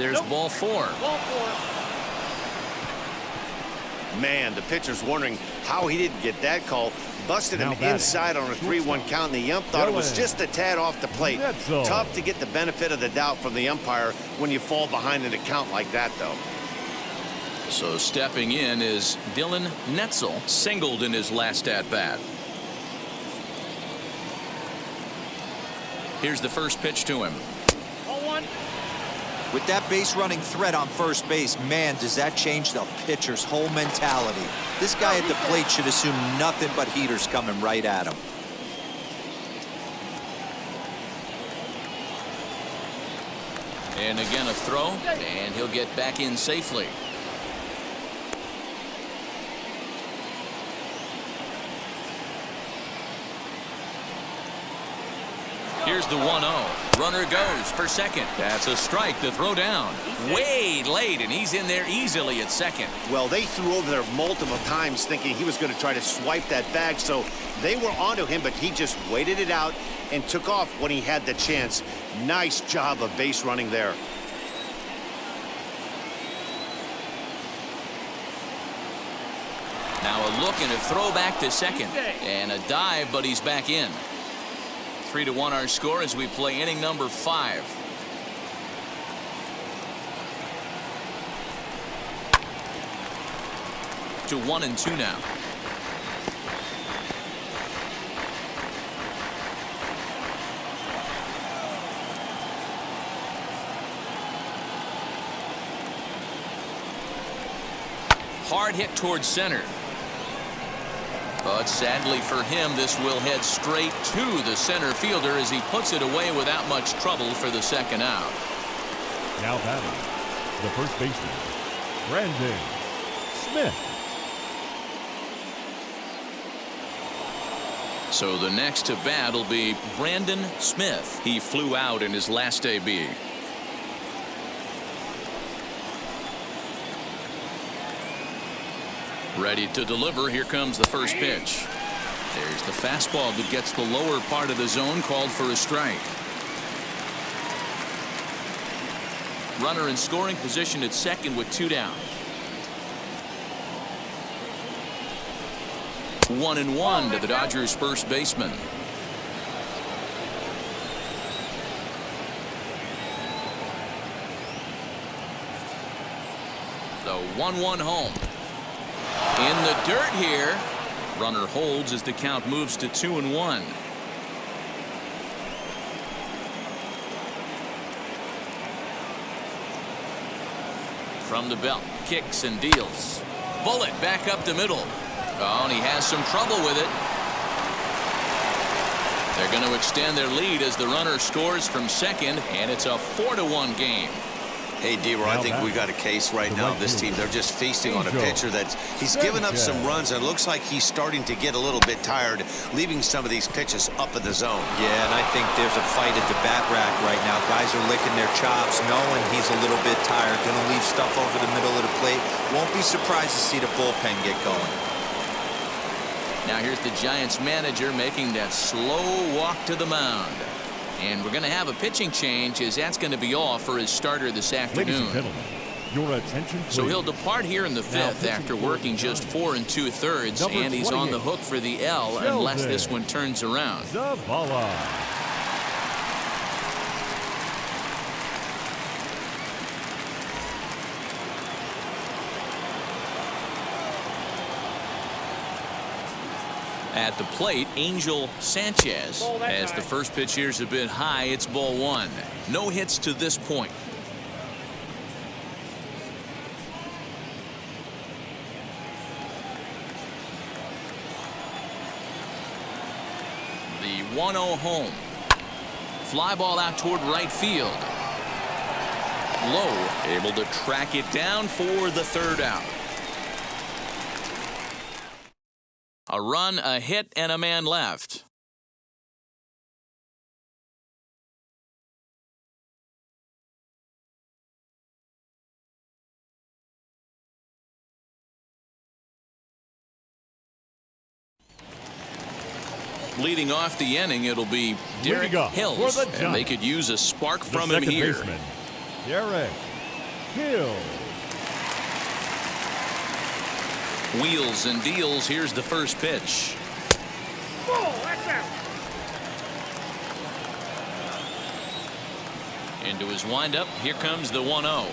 There's ball 4. Ball 4. Man, the pitcher's wondering how he didn't get that call. Busted him inside on a 3-1 count, and the ump thought it was just a tad off the plate. Netzel. Tough to get the benefit of the doubt from the umpire when you fall behind in a count like that, though. So stepping in is Dylan Netzel, singled in his last at-bat. Here's the first pitch to him. Ball 1. With that base running threat on first base, man, does that change the pitcher's whole mentality. This guy at the plate should assume nothing but heaters coming right at him. And again a throw, and he'll get back in safely. Here's the 1-0. Runner goes for second. That's a strike to throw down. Way late, and he's in there easily at second. Well, they threw over there multiple times thinking he was going to try to swipe that bag, so they were onto him, but he just waited it out and took off when he had the chance. Nice job of base running there. Now a look and a throw back to second. And a dive, but he's back in. 3-1 our score as we play inning number 5. To 1-2 now. Hard hit towards center. But sadly for him, this will head straight to the center fielder as he puts it away without much trouble for the second out. Now batting, the first baseman, Brandon Smith. So the next to bat will be Brandon Smith. He flew out in his last AB. Ready to deliver. Here comes the first pitch. There's the fastball that gets the lower part of the zone, called for a strike. Runner in scoring position at second with 2 down. 1-1 to the Dodgers first baseman. The 1-1 home. In the dirt here. Runner holds as the count moves to 2-1. From the belt, kicks and deals. Bullet back up the middle. Oh, and he has some trouble with it. They're going to extend their lead as the runner scores from second, and it's a 4-1 game. Hey, D-Roy, I think we got a case right now of this team. They're just feasting on a pitcher that he's given up some runs, and it looks like he's starting to get a little bit tired, leaving some of these pitches up in the zone. Yeah, and I think there's a fight at the bat rack right now. Guys are licking their chops, knowing he's a little bit tired. Going to leave stuff over the middle of the plate. Won't be surprised to see the bullpen get going. Now here's the Giants manager making that slow walk to the mound. And we're going to have a pitching change, as that's going to be all for his starter this afternoon. Ladies and gentlemen, your attention, please. So he'll depart here in the 5th after working just 4 2/3, and he's on the hook for the L unless this one turns around. Zavala. At the plate, Angel Sanchez. As the first pitch here's a bit high, it's ball 1. No hits to this point. The 1-0 home. Fly ball out toward right field. Lowe able to track it down for the 3rd out. A run, a hit, and a man left. Leading off the inning, it'll be Derrick Hills, and they could use a spark from him here. Baseman, Derrick Hills. Wheels and deals. Here's the first pitch. Oh, that's out. Into his windup. Here comes the 1-0.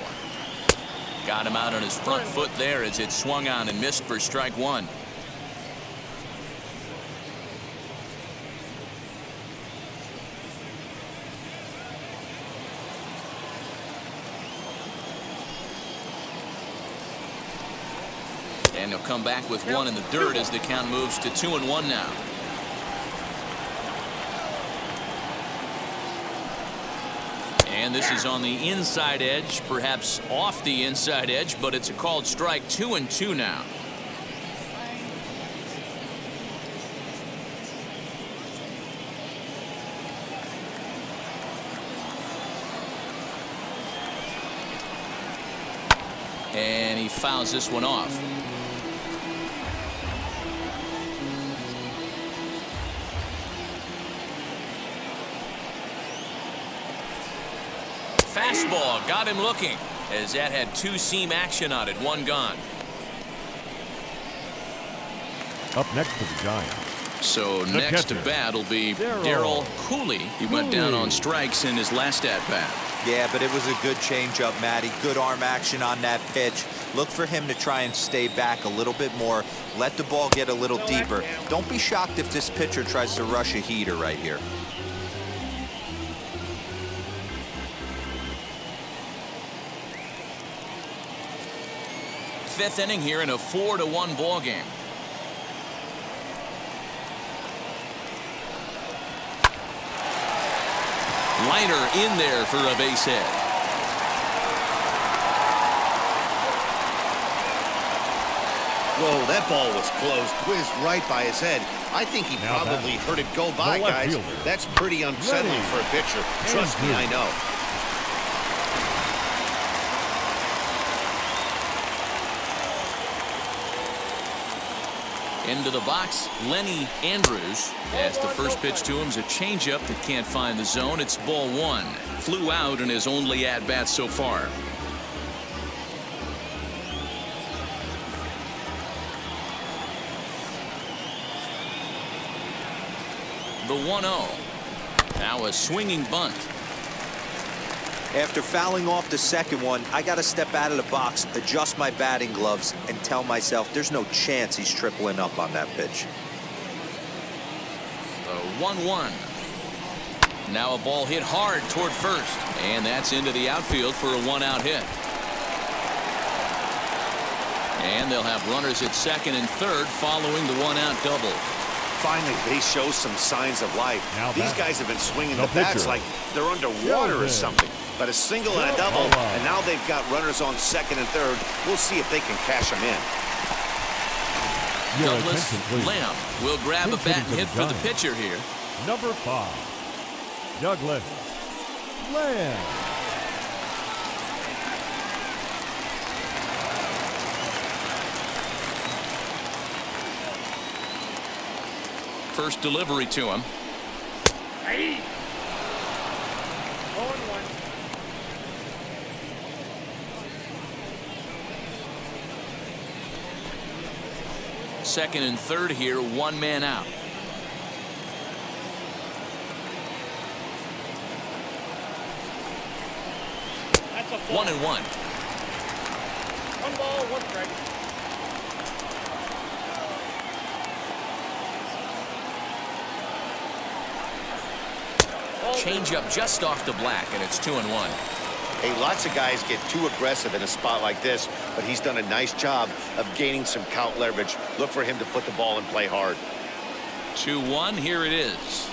Got him out on his front foot there as it swung on and missed for strike one. And he'll come back with one in the dirt as the count moves to 2-1 now. And this is on the inside edge, perhaps off the inside edge, but it's a called strike. 2-2 now. And he fouls this one off. Fastball got him looking as that had two-seam action on it. One gone. Up next for the Giants. So next to bat will be Derrick Hills. He went down on strikes in his last at-bat. Yeah, but it was a good changeup, Matty. Good arm action on that pitch. Look for him to try and stay back a little bit more. Let the ball get a little deeper. Don't be shocked if this pitcher tries to rush a heater right here. Fifth inning here in a 4-1 ball game. Liner in there for a base hit. Whoa, that ball was close. Whizzed right by his head. I think he probably heard it go by, guys. That's pretty unsettling for a pitcher. Trust me, I know. Into the box, Lenny Andrews. As the first pitch to him is a changeup that can't find the zone. It's ball one. Flew out in his only at-bat so far. The 1-0. Now a swinging bunt. After fouling off the second one, I got to step out of the box, adjust my batting gloves, and tell myself there's no chance he's tripling up on that pitch. The 1-1. Now a ball hit hard toward first, and that's into the outfield for a one-out hit. And they'll have runners at second and third following the one-out double. Finally, they show some signs of life. These guys have been swinging the bats like they're underwater or something. But a single and a double, and now they've got runners on second and third. We'll see if they can cash them in. Douglas Lamb will grab a bat and hit for the pitcher here. Number 5, Douglas Lamb. First delivery to him. Hey. 0-1. Second and third here, one man out. That's a ball. 1-1. 1 ball, 1 strike. Change up just off the black, and it's 2-1. Hey, lots of guys get too aggressive in a spot like this, but he's done a nice job of gaining some count leverage. Look for him to put the ball in play hard. 2-1, here it is.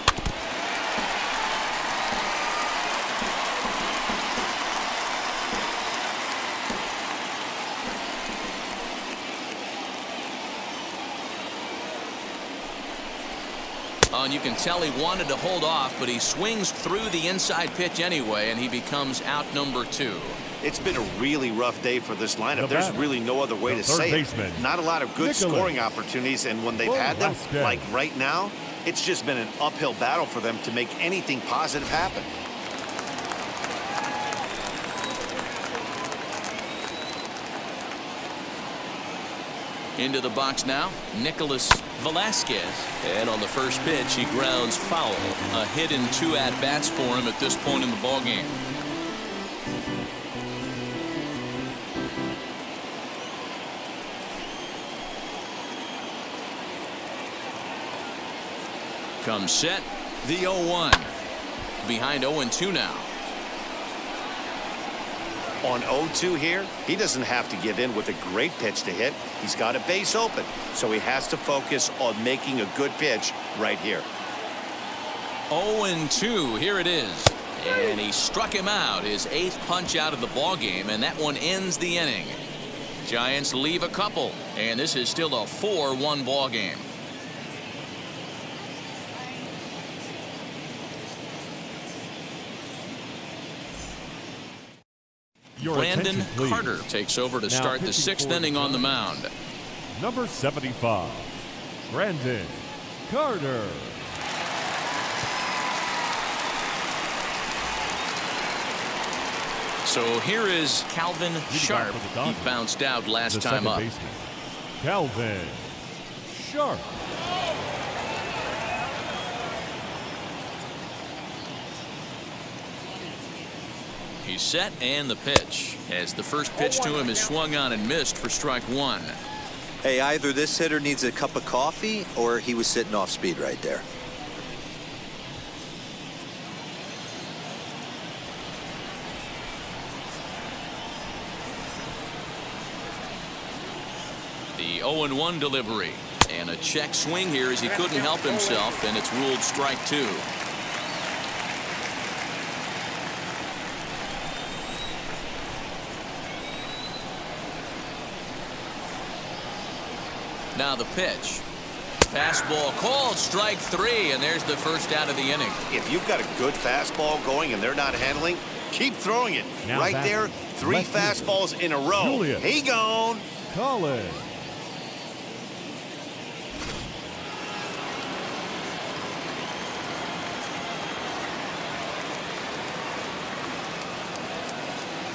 And you can tell he wanted to hold off, but he swings through the inside pitch anyway, and he becomes out number 2. It's been a really rough day for this lineup. There's really no other way to say it. Not a lot of good scoring opportunities, and when they've had them, like right now, it's just been an uphill battle for them to make anything positive happen. Into the box now, Nicholas Velasquez. And on the first pitch, he grounds foul. A hit and 2 at-bats for him at this point in the ballgame. Comes set, the 0-1. Behind 0-2 now. On 0-2 here, he doesn't have to give in with a great pitch to hit. He's got a base open, so he has to focus on making a good pitch right here. 0-2, here it is. And he struck him out, his 8th punch out of the ballgame, and that one ends the inning. Giants leave a couple, and this is still a 4-1 ballgame. Brandon Carter takes over to start the 6th inning on the mound. Number 75, Brandon Carter. So here is Calvin Sharp. He bounced out last time up. Calvin Sharp. He's set, and the pitch, as the first pitch to him is swung on and missed for strike 1. Hey, either this hitter needs a cup of coffee or he was sitting off speed right there. The 0-1 delivery, and a check swing here as he couldn't help himself, and it's ruled strike 2. Now the pitch. Fastball called, strike 3, and there's the first out of the inning. If you've got a good fastball going and they're not handling, keep throwing it. Now right there, 3 fastballs in a row. Julius He gone. Collins.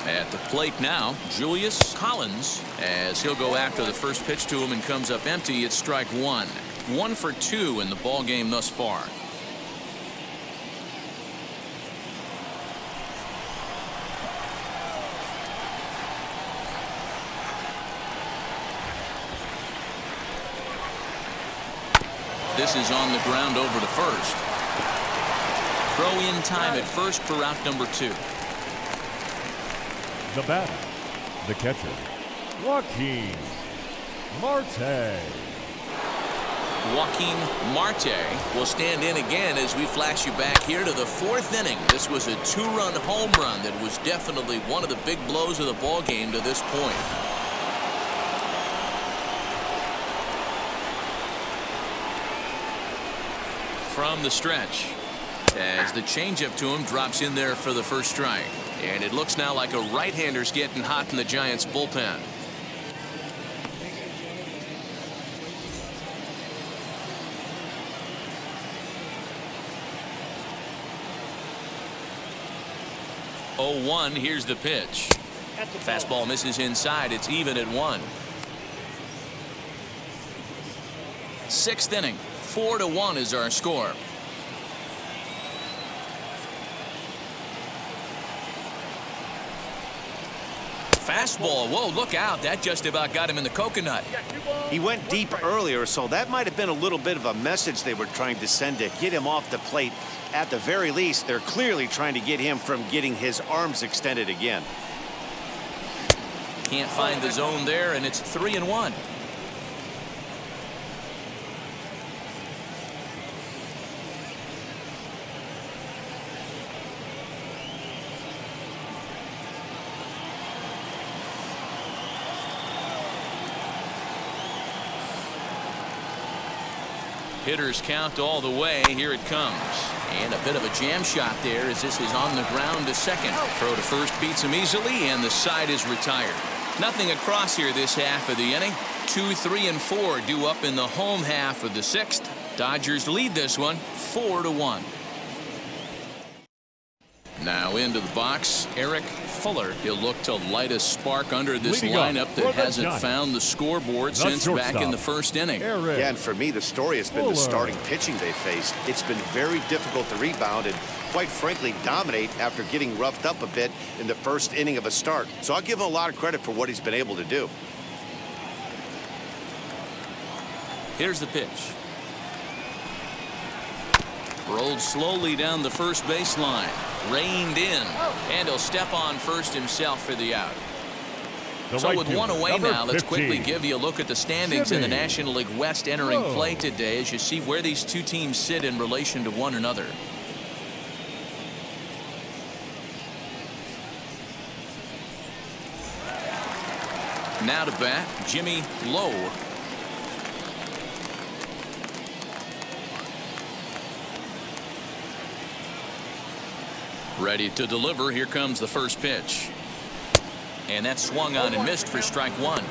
At the plate now, Julius Collins, as he'll go after the first pitch to him and comes up empty. It's strike 1. 1 for 2 in the ball game thus far. This is on the ground over to first. Throw in time at first for out number 2. The batter, the catcher, Joaquin Marte. Joaquin Marte will stand in again as we flash you back here to the 4th inning. This was a 2-run home run that was definitely one of the big blows of the ball game to this point. From the stretch, as the changeup to him drops in there for the first strike. And it looks now like a right-hander's getting hot in the Giants bullpen. Oh, 1, here's the pitch. Fastball misses inside. It's even at 1. 6th inning, 4-1 is our score. Fastball. Whoa, look out. That just about got him in the coconut. He went deep earlier, so that might have been a little bit of a message they were trying to send to get him off the plate. At the very least, they're clearly trying to get him from getting his arms extended again. Can't find the zone there, and it's 3-1. Hitters count all the way. Here it comes. And a bit of a jam shot there as this is on the ground to second. Throw to first beats him easily, and the side is retired. Nothing across here this half of the inning. 2, 3, and 4 due up in the home half of the 6th. Dodgers lead this one 4-1. Now Now into the box, Eric Fuller. He'll look to light a spark under this lineup that hasn't found the scoreboard since back in the first inning. Yeah, and for me, the story has been the starting pitching they faced. It's been very difficult to rebound and, quite frankly, dominate after getting roughed up a bit in the first inning of a start. So I'll give him a lot of credit for what he's been able to do. Here's the pitch. Rolled slowly down the first baseline. Reined in. And he'll step on first himself for the out. So with one away now, let's quickly give you a look at the standings in the National League West entering play today as you see where these two teams sit in relation to one another. Now to bat, Jimmy Lowe. Ready to deliver. Here comes the first pitch. And that swung on and missed for strike one.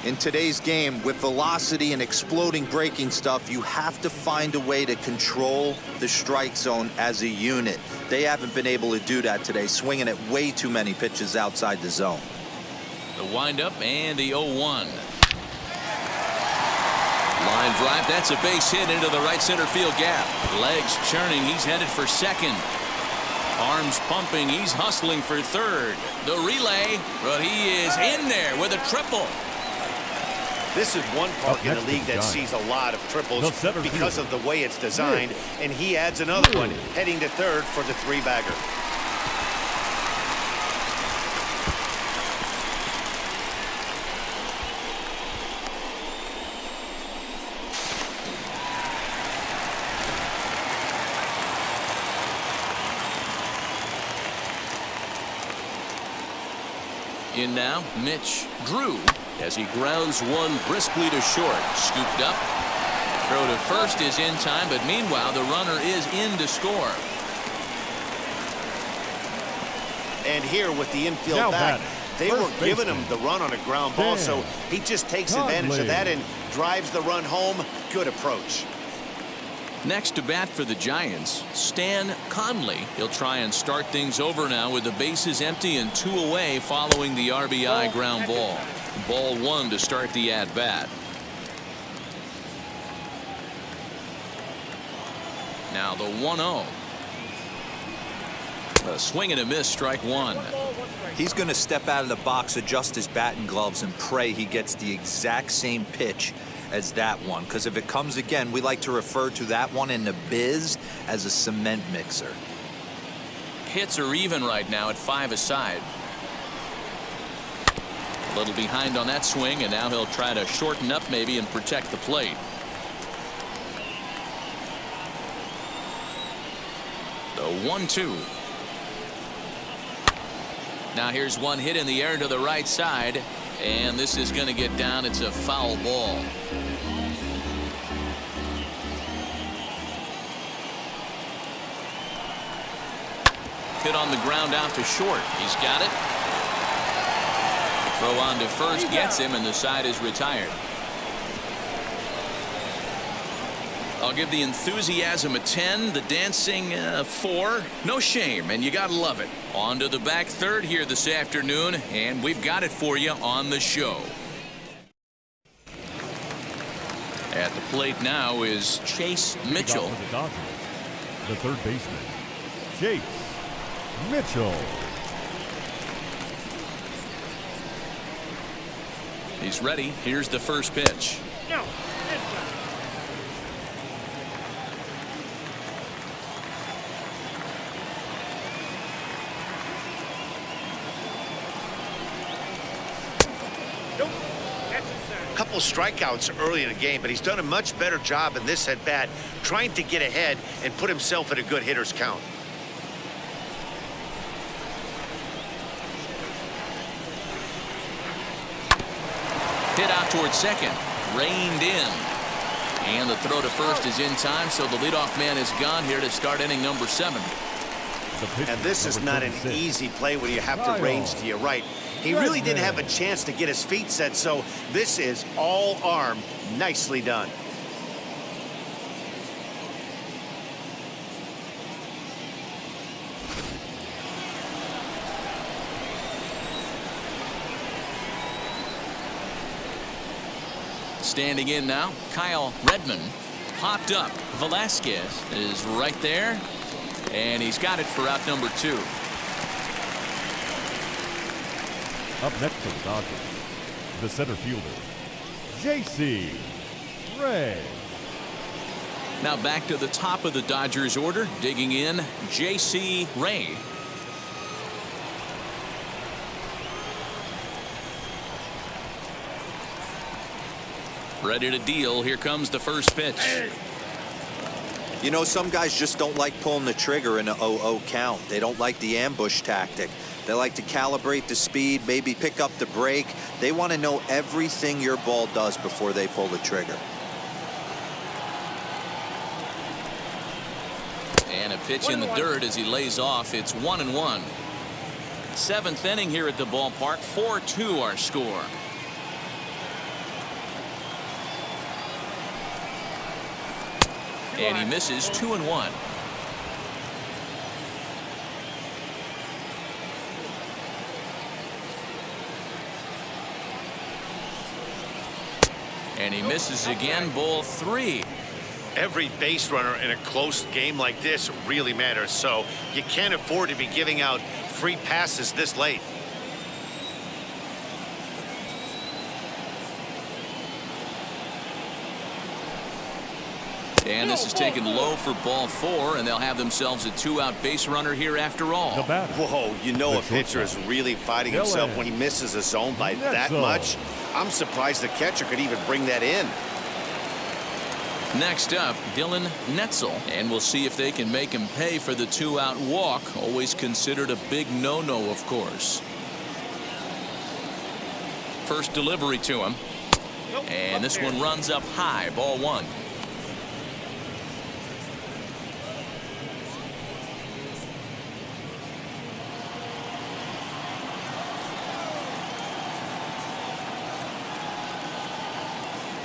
In today's game, with velocity and exploding breaking stuff, you have to find a way to control the strike zone as a unit. They haven't been able to do that today, swinging at way too many pitches outside the zone. The windup and the 0-1. Line drive. That's a base hit into the right center field gap. Legs churning. He's headed for second. Arms pumping. He's hustling for third. The relay, but he is in there with a triple. This is one park in the league that sees a lot of triples because of the way it's designed, and he adds another one heading to third for the three-bagger. In now, Mitch Drew as he grounds one briskly to short. Scooped up. Throw to first is in time, but meanwhile the runner is in to score. And here with the infield back, they were giving him the run on a ground ball, so he just takes advantage of that and drives the run home. Good approach. Next to bat for the Giants, Stan Conley. He'll try and start things over now with the bases empty and two away following the RBI ground ball. Ball one to start the at-bat. Now the 1-0. A swing and a miss, strike one. He's going to step out of the box, adjust his batting gloves, and pray he gets the exact same pitch as that one, because if it comes again, we like to refer to that one in the biz as a cement mixer. Hits are even right now at 5 aside. A little behind on that swing, and now he'll try to shorten up maybe and protect the plate. The 1-2. Now here's one hit in the air to the right side, and this is going to get down. It's a foul ball. Hit on the ground out to short. He's got it. Throw on to first gets him, and the side is retired. I'll give the enthusiasm a 10, the dancing 4. No shame, and you gotta love it. On to the back third here this afternoon, and we've got it for you on the show. At the plate now is Chase Mitchell. The third baseman, Chase Mitchell. He's ready. Here's the first pitch. No. Couple strikeouts early in the game, but he's done a much better job in this at bat trying to get ahead and put himself in a good hitter's count. Hit out towards second. Reined in. And the throw to first is in time, so the leadoff man is gone here to start inning number 7. And this is not an easy play when you have to range to your right. He really didn't have a chance to get his feet set, so this is all arm. Nicely done. Standing in now, Kyle Redmond. Popped up. Velasquez is right there. And he's got it for out number 2. Up next for the Dodgers, the center fielder, J.C. Ray. Now back to the top of the Dodgers order. Digging in, J.C. Ray. Ready to deal. Here comes the first pitch. You know, some guys just don't like pulling the trigger in an 0-0 count. They don't like the ambush tactic. They like to calibrate the speed, maybe pick up the brake. They want to know everything your ball does before they pull the trigger. And a pitch in the dirt as he lays off. It's 1-1. 7th inning here at the ballpark. 4-2 our score. And he misses 2-1. And he misses again. Ball 3. Every base runner in a close game like this really matters, so you can't afford to be giving out free passes this late. And this is taken low for ball 4, and they'll have themselves a 2-out base runner here after all. Whoa, you know a pitcher is really fighting himself when he misses a zone by that much. I'm surprised the catcher could even bring that in. Next up, Dylan Netzel, and we'll see if they can make him pay for the 2-out walk. Always considered a big no-no, of course. First delivery to him, and this one runs up high. Ball 1.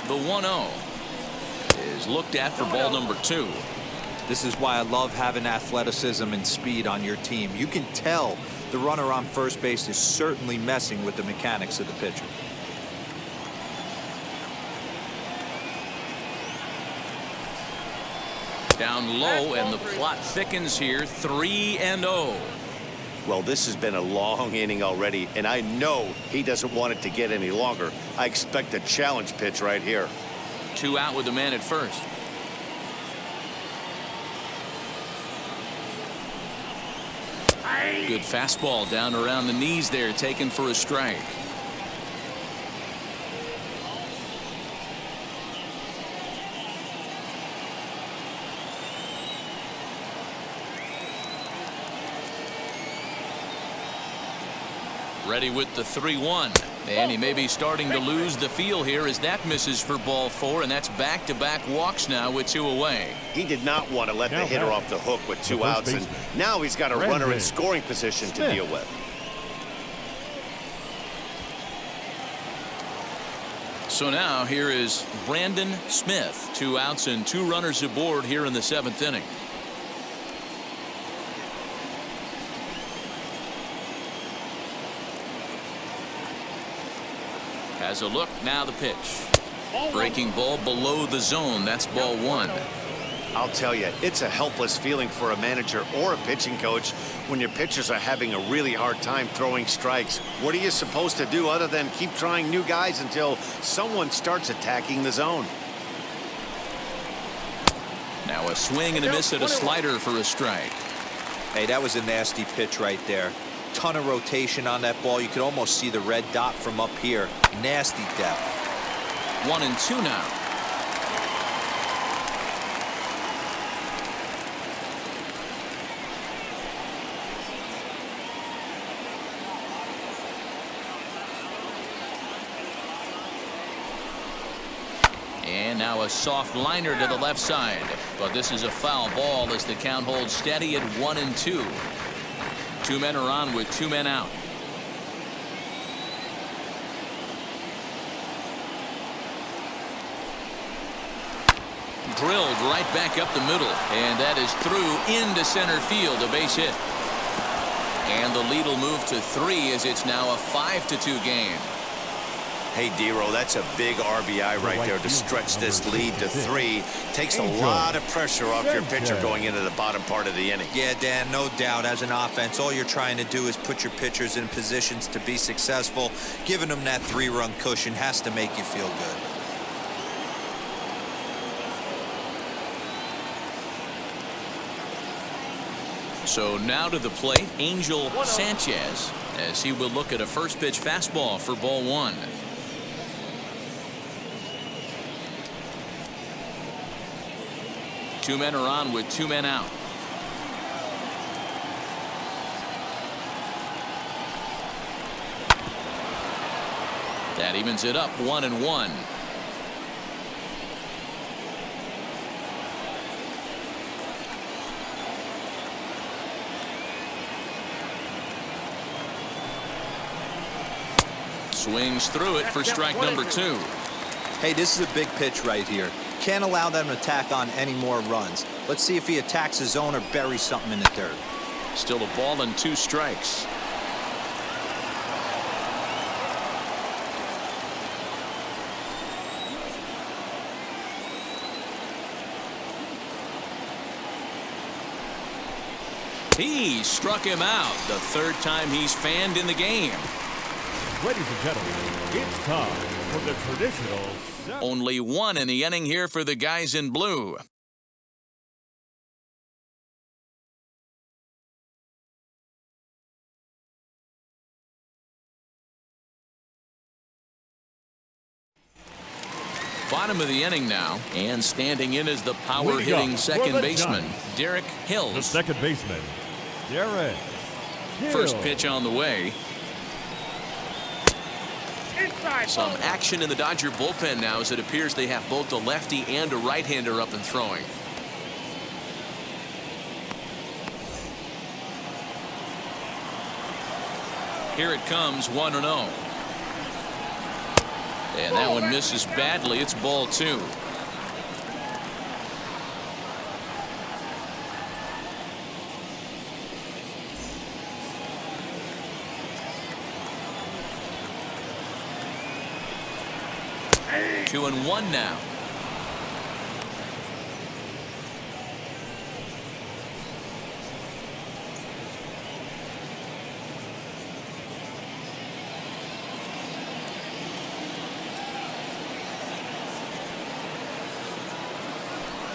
The 1-0 is looked at for ball number 2. This is why I love having athleticism and speed on your team. You can tell the runner on first base is certainly messing with the mechanics of the pitcher. Down low, and the plot thickens here. 3-0. Well, this has been a long inning already, and I know he doesn't want it to get any longer. I expect a challenge pitch right here. 2 out with the man at first. Good fastball down around the knees there, taken for a strike. Ready with the 3-1, and he may be starting to lose the feel here as that misses for ball 4, and that's back-to-back walks now with 2 away. He did not want to let the hitter off the hook with 2 outs, and now he's got a runner in scoring position to deal with. So now here is Brandon Smith. 2 outs and 2 runners aboard here in the 7th inning. Has a look, now the pitch. Breaking ball below the zone. That's ball 1. I'll tell you, it's a helpless feeling for a manager or a pitching coach when your pitchers are having a really hard time throwing strikes. What are you supposed to do other than keep trying new guys until someone starts attacking the zone? Now a swing and a miss at a slider for a strike. Hey, that was a nasty pitch right there. Ton of rotation on that ball. You could almost see the red dot from up here. Nasty depth. 1-2 now. And now a soft liner to the left side, but this is a foul ball as the count holds steady at 1-2. 2 men are on with 2 men out. Drilled right back up the middle, and that is through into center field, a base hit. And the lead will move to 3 as it's now a 5-2 game. Hey, Dero, that's a big RBI right there to stretch this lead to 3. Takes a lot of pressure off your pitcher going into the bottom part of the inning. Yeah, Dan, no doubt. As an offense, all you're trying to do is put your pitchers in positions to be successful. Giving them that 3-run cushion has to make you feel good. So now to the plate, Angel Sanchez, as he will look at a first pitch fastball for ball 1. Two men are on with 2 men out. That evens it up 1-1. Swings through it for strike number 2. Hey, this is a big pitch right here. Can't allow them to tack on any more runs. Let's see if he attacks his zone or buries something in the dirt. Still a ball and 2 strikes. He struck him out, the 3rd time he's fanned in the game. Ladies and gentlemen, it's time for the traditional... Only 1 in the inning here for the guys in blue. Bottom of the inning now, and standing in is the power-hitting second baseman, Derrick Hills. The second baseman, Derrick Hills. First pitch on the way. Some action in the Dodger bullpen now, as it appears they have both a lefty and a right-hander up and throwing. Here it comes, 1-0. And that one misses badly. It's ball 2. Two and 1 now.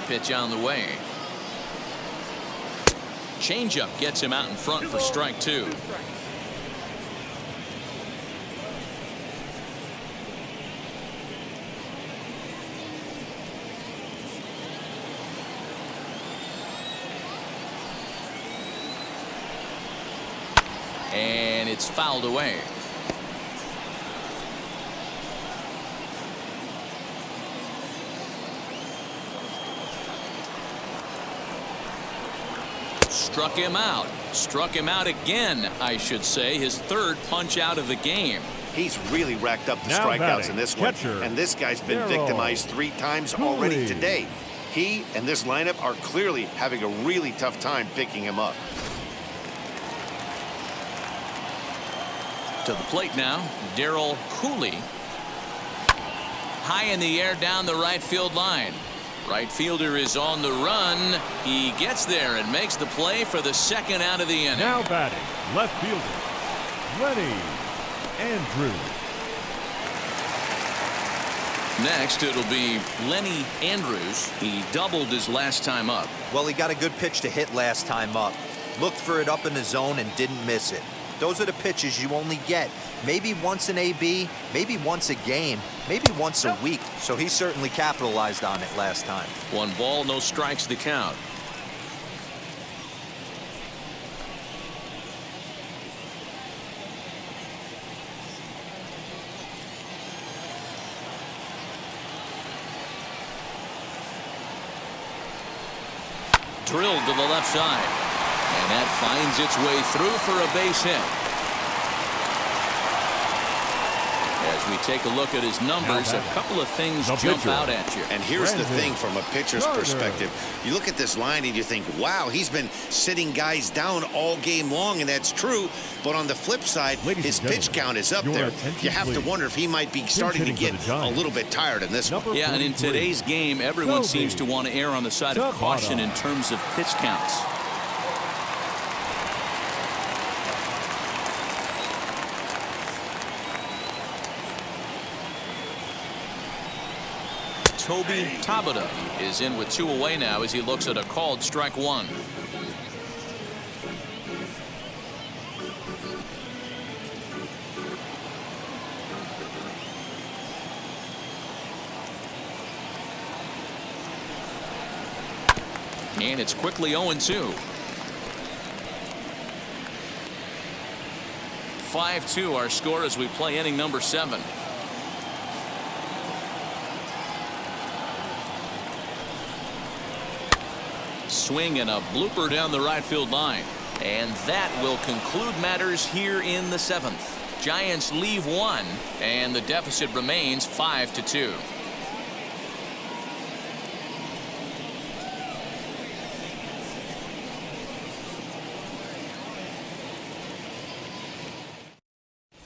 Pitch on the way. Changeup gets him out in front for strike 2. And it's fouled away. Struck him out. Struck him out again, I should say. His 3rd punch out of the game. He's really racked up the strikeouts in this one. And this guy's been victimized 3 times already today. He and this lineup are clearly having a really tough time picking him up. To the plate now, Darryl Cooley. High in the air down the right field line. Right fielder is on the run. He gets there and makes the play for the 2nd out of the inning. Now batting, left fielder, Lenny Andrews. Next, it'll be Lenny Andrews. He doubled his last time up. Well, he got a good pitch to hit last time up. Looked for it up in the zone and didn't miss it. Those are the pitches you only get maybe once an AB, maybe once a game, maybe once a week. So he certainly capitalized on it last time. 1 ball, no strikes to count. Drilled to the left side. And that finds its way through for a base hit. As As we take a look at his numbers, a couple of things jump out at you. And here's the thing from a pitcher's perspective. You look at this line and you think, wow, he's been sitting guys down all game long, and that's true. But on the flip side, his pitch count is up there. You have to wonder if he might be starting to get a little bit tired in this one. Yeah, and in today's game, everyone seems to want to err on the side of caution in terms of pitch counts. Toby Tabata is in with 2 away now as he looks at a called strike 1. And it's quickly 0-2. 5-2 our score as we play inning number 7. Swing and a blooper down the right field line. And that will conclude matters here in the 7th. Giants leave 1, and the deficit remains 5-2.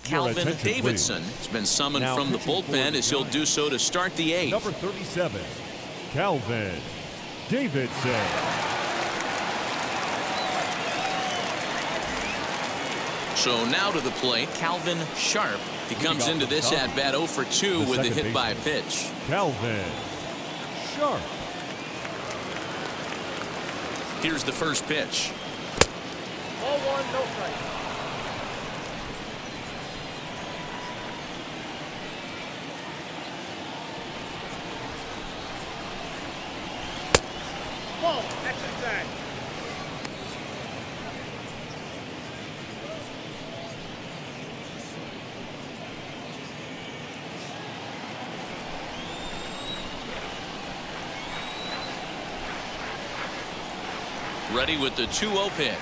Calvin Davidson has been summoned from the bullpen as he'll do so to start the 8th. Number 37, Calvin Davidson. So now to the plate, Calvin Sharp. He comes into this at-bat 0 for 2 with a hit by pitch. Calvin Sharp. Here's the first pitch. 0-1, no strike. Ball, exit tag. Ready with the 2-0 pitch.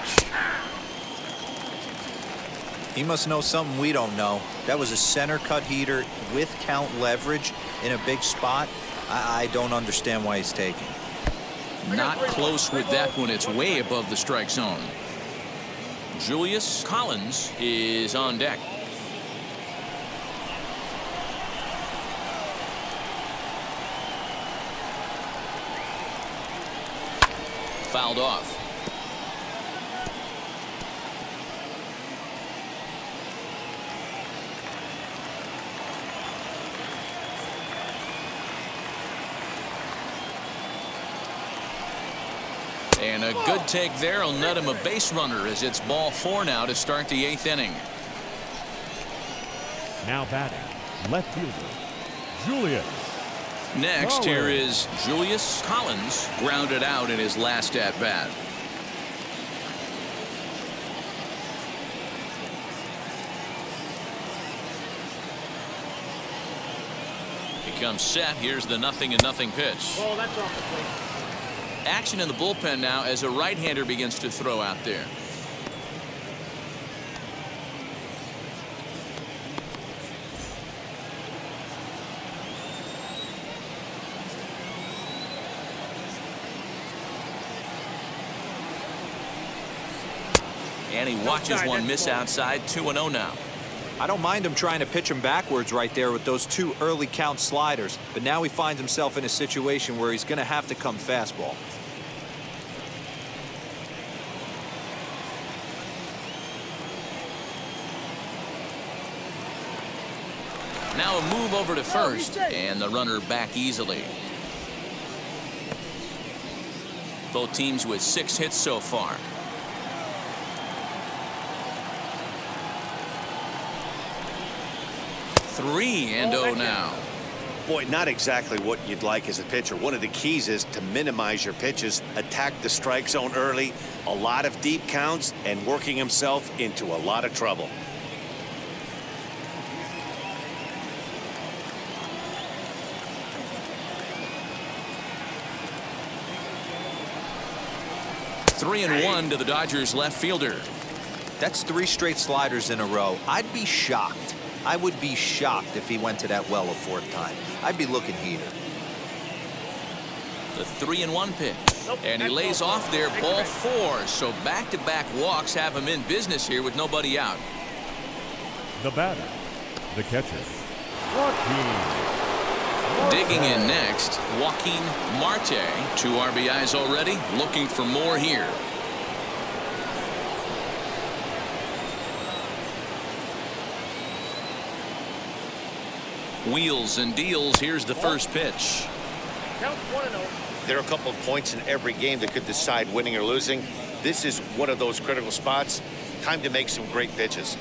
He must know something we don't know. That was a center cut heater with count leverage in a big spot. I don't understand why he's taking. Not close with that one. It's way above the strike zone. Julius Collins is on deck. Fouled off. And a good take there will net him a base runner as it's ball 4 now to start the 8th inning. Now batting, left fielder, Julius. Next, here is Julius Collins, grounded out in his last at-bat. He comes set. Here's the 0-0 pitch. Oh, that's off the plate. Action in the bullpen now as a right-hander begins to throw out there. And he watches one miss outside. 2-0 now. I don't mind him trying to pitch him backwards right there with those 2 early count sliders, but now he finds himself in a situation where he's going to have to come fastball. Now a move over to first, and the runner back easily. Both teams with 6 hits so far. 3-0 now. Boy, not exactly what you'd like as a pitcher. One of the keys is to minimize your pitches, attack the strike zone early, a lot of deep counts, and working himself into a lot of trouble. Three and 1 to the Dodgers left fielder. That's 3 straight sliders in a row. I'd be shocked I would be shocked if he went to that well a fourth time. I'd be looking heater. The 3-1 pitch. And he lays off there, ball 4. So back-to-back walks have him in business here with nobody out. The batter, the catcher, Joaquin. Digging in next, Joaquin Marte. 2 RBIs already, looking for more here. Wheels and deals. Here's the first pitch. Count 1-0. There are a couple of points in every game that could decide winning or losing. This is one of those critical spots. Time to make some great pitches.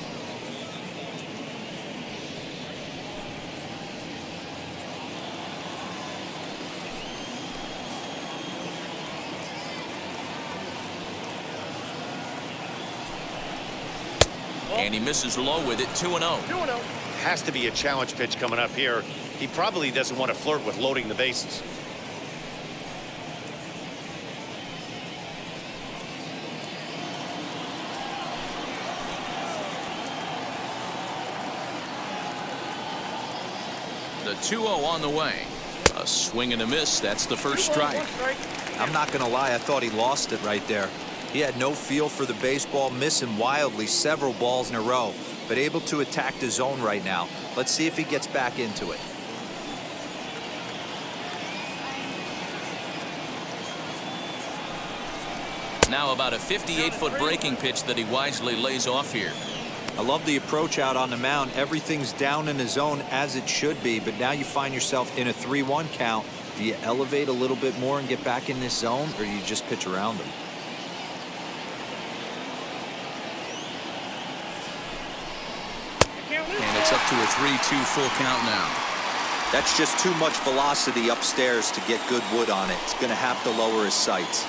And he misses low with it. 2-0. 2-0. Has to be a challenge pitch coming up here. He probably doesn't want to flirt with loading the bases. The 2-0 on the way. A swing and a miss. That's the first strike. I'm not going to lie, I thought he lost it right there. He had no feel for the baseball, missing wildly several balls in a row, but able to attack the zone right now. Let's see if he gets back into it. Now about a 58-foot breaking pitch that he wisely lays off here. I love the approach out on the mound. Everything's down in the zone as it should be, but now you find yourself in a 3-1 count. Do you elevate a little bit more and get back in this zone, or do you just pitch around him? And it's up to a 3-2 full count now. That's just too much velocity upstairs to get good wood on it. It's going to have to lower his sights.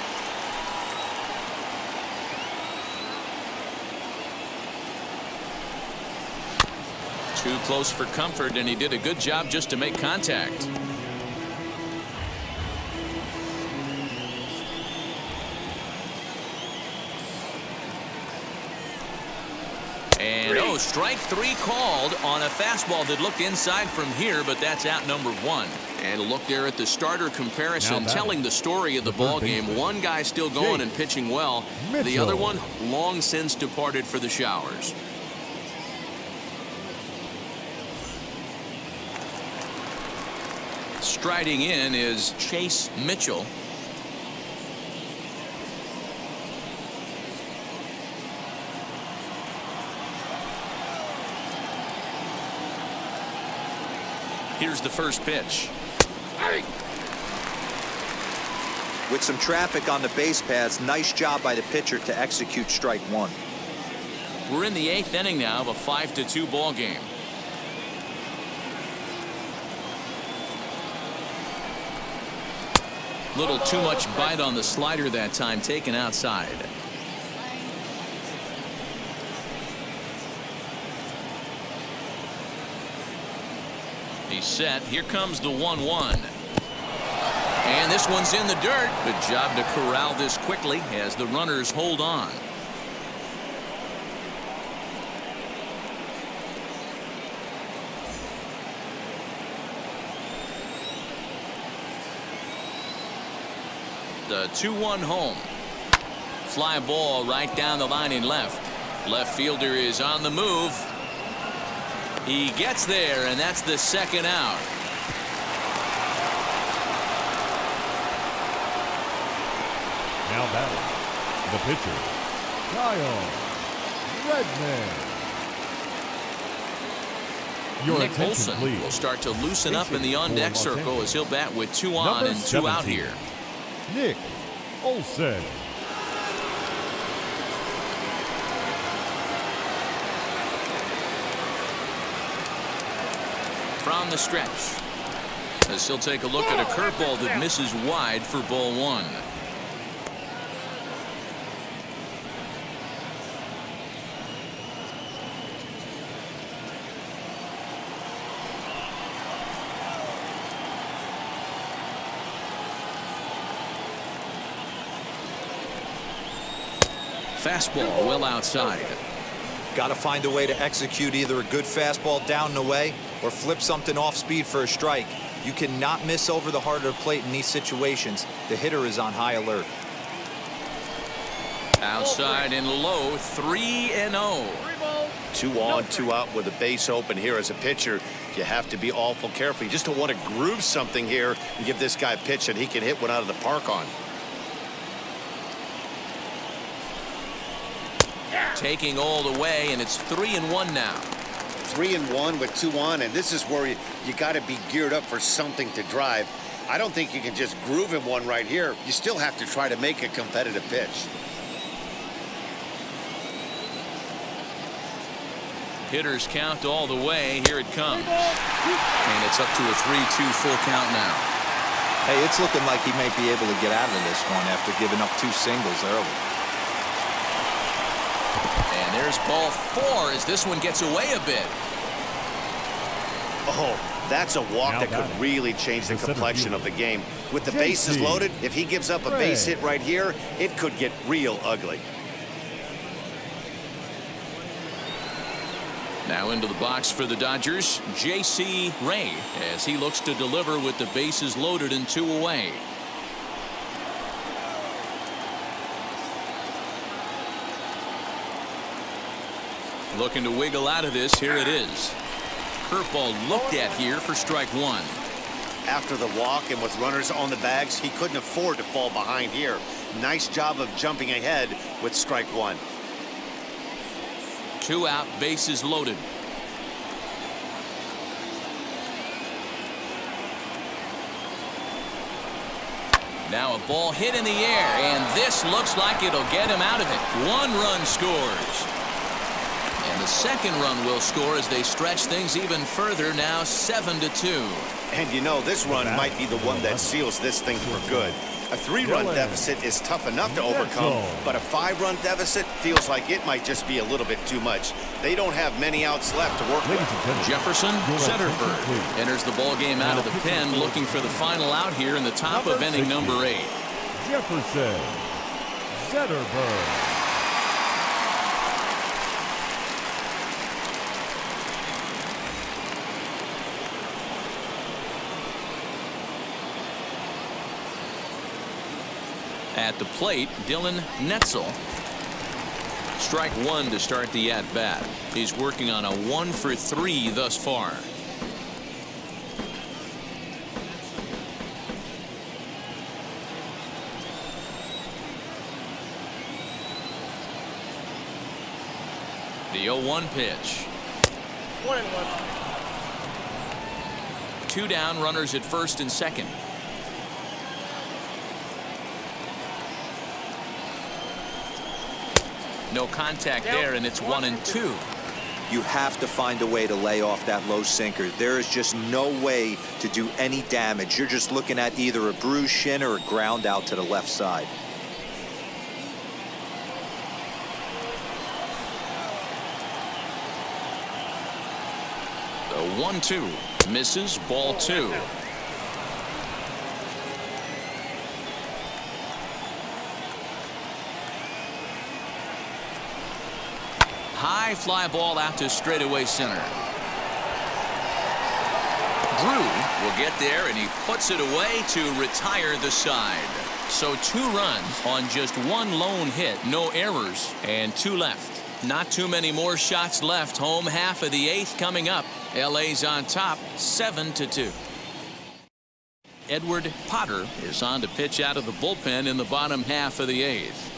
Too close for comfort, and he did a good job just to make contact. And oh, strike 3 called on a fastball that looked inside from here, but that's out number 1. And a look there at the starter comparison, telling the story of the ball game. One guy still going and pitching well. The other one long since departed for the showers. Striding in is Chase Mitchell. Here's the first pitch. With some traffic on the base paths, nice job by the pitcher to execute strike 1. We're in the 8th inning now of a 5-2 ball game. Little too much bite on the slider that time, taken outside. He's set. Here comes the 1-1. And this one's in the dirt. Good job to corral this quickly as the runners hold on. The 2-1 home. Fly ball right down the line in left. Left fielder is on the move. He gets there, and that's the second out. Now batting, the pitcher, Kyle Redman. Nick Olson will start to loosen up in the on-deck circle as he'll bat with 2 on and 2 out here. Nick Olson. From the stretch, as he'll take a look at a curveball that misses wide for ball 1. Fastball well outside. Got to find a way to execute either a good fastball down and away or flip something off speed for a strike. You cannot miss over the heart of the plate in these situations. The hitter is on high alert. Outside and low, 3-0. 2 on, 2 out with a base open here as a pitcher. You have to be awful careful. You just don't want to groove something here and give this guy a pitch that he can hit one out of the park on. Taking all the way, and it's 3-1 now. 3-1 with 2 on, and this is where you got to be geared up for something to drive. I don't think you can just groove him one right here. You still have to try to make a competitive pitch. Hitters count all the way. Here it comes. And it's up to a 3-2 full count now. Hey, it's looking like he may be able to get out of this one after giving up 2 singles early. And there's ball 4 as this one gets away a bit. Oh, that's a walk Now that could really change the complexion of the game. With the bases loaded, if he gives up a base hit right here, it could get real ugly. Now into the box for the Dodgers, J.C. Ray, as he looks to deliver with the bases loaded and 2 away. Looking to wiggle out of this. Here it is. Curveball looked at here for strike 1. After the walk and with runners on the bags, he couldn't afford to fall behind here. Nice job of jumping ahead with strike 1. 2 out, bases loaded. Now a ball hit in the air, and this looks like it'll get him out of it. 1 run scores. And the second run will score as they stretch things even further, now 7-2. And you know, this run might be the one that seals this thing for good. A 3-run deficit is tough enough to overcome, but a 5-run deficit feels like it might just be a little bit too much. They don't have many outs left to work with. Jefferson Zetterberg enters the ball game out of the pen, looking for the final out here in the top of inning number 8. Jefferson Zetterberg. At the plate, Dylan Netzel. Strike 1 to start the at-bat. He's working on a 1-for-3 thus far. The 0-1 pitch. 2 down, runners at first and second. No contact there, and it's 1-2. You have to find a way to lay off that low sinker. There is just no way to do any damage. You're just looking at either a bruised shin or a ground out to the left side. The 1-2 misses, ball 2. High fly ball out to straightaway center. Drew will get there, and he puts it away to retire the side. So 2 runs on just 1 lone hit, no errors, and 2 left. Not too many more shots left. Home half of the 8th coming up. LA's on top, 7-2. Edward Potter is on to pitch out of the bullpen in the bottom half of the 8th.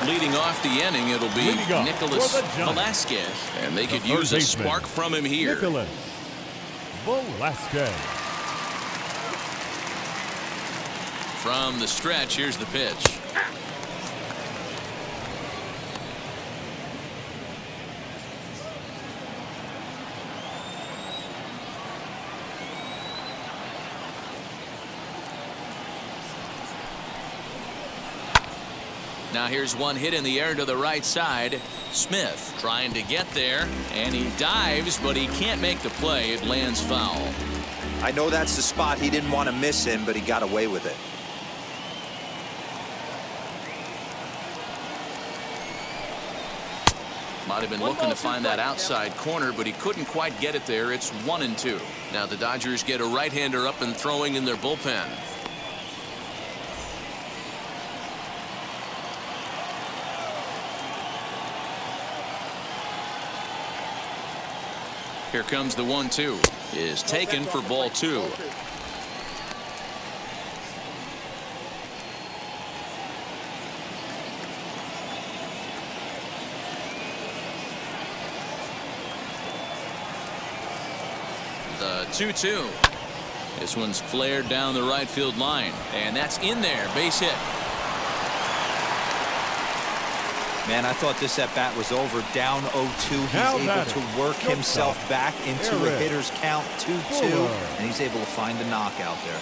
Leading off the inning, it'll be Nicholas Velasquez, and they could use a spark from him here. Nicholas Velasquez. From the stretch, here's the pitch. Now here's one hit in the air to the right side. Smith trying to get there, and he dives, but he can't make the play. It lands foul. I know that's the spot he didn't want to miss in, but he got away with it. Might have been looking to find that outside corner, but he couldn't quite get it there. It's 1-2. Now the Dodgers get a right-hander up and throwing in their bullpen. Here comes the 1-2. Is taken for ball 2. The 2-2. This one's flared down the right field line, and that's in there. Base hit. Man, I thought this at bat was over. Down 0-2. He's able to work himself back into a hitter's count 2-2, and he's able to find a knockout there.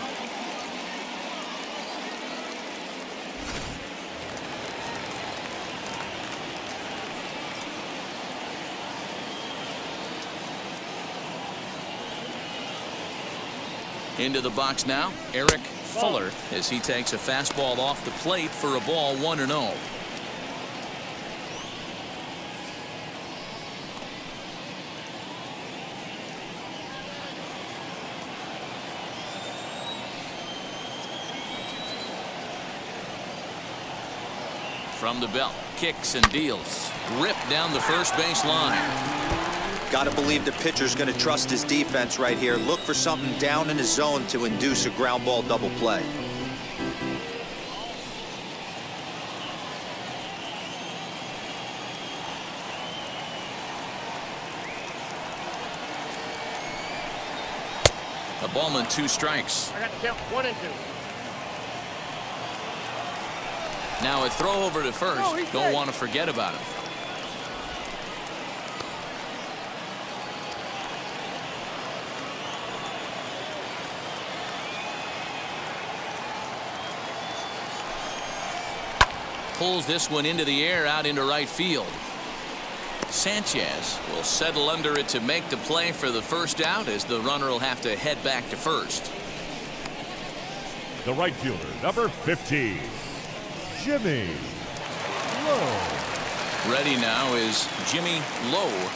Into the box now, Eric Fuller, as he takes a fastball off the plate for a ball 1-0. From the belt, kicks and deals. Ripped down the first base line. Got to believe the pitcher's going to trust his defense right here. Look for something down in his zone to induce a ground ball double play. A ballman, 2 strikes. I got the count 1-2. Now a throw over to first. Don't want to forget about him. Pulls this one into the air out into right field. Sanchez will settle under it to make the play for the first out, as the runner will have to head back to first. The right fielder, number 15, Jimmy Lowe. Ready now is Jimmy Lowe.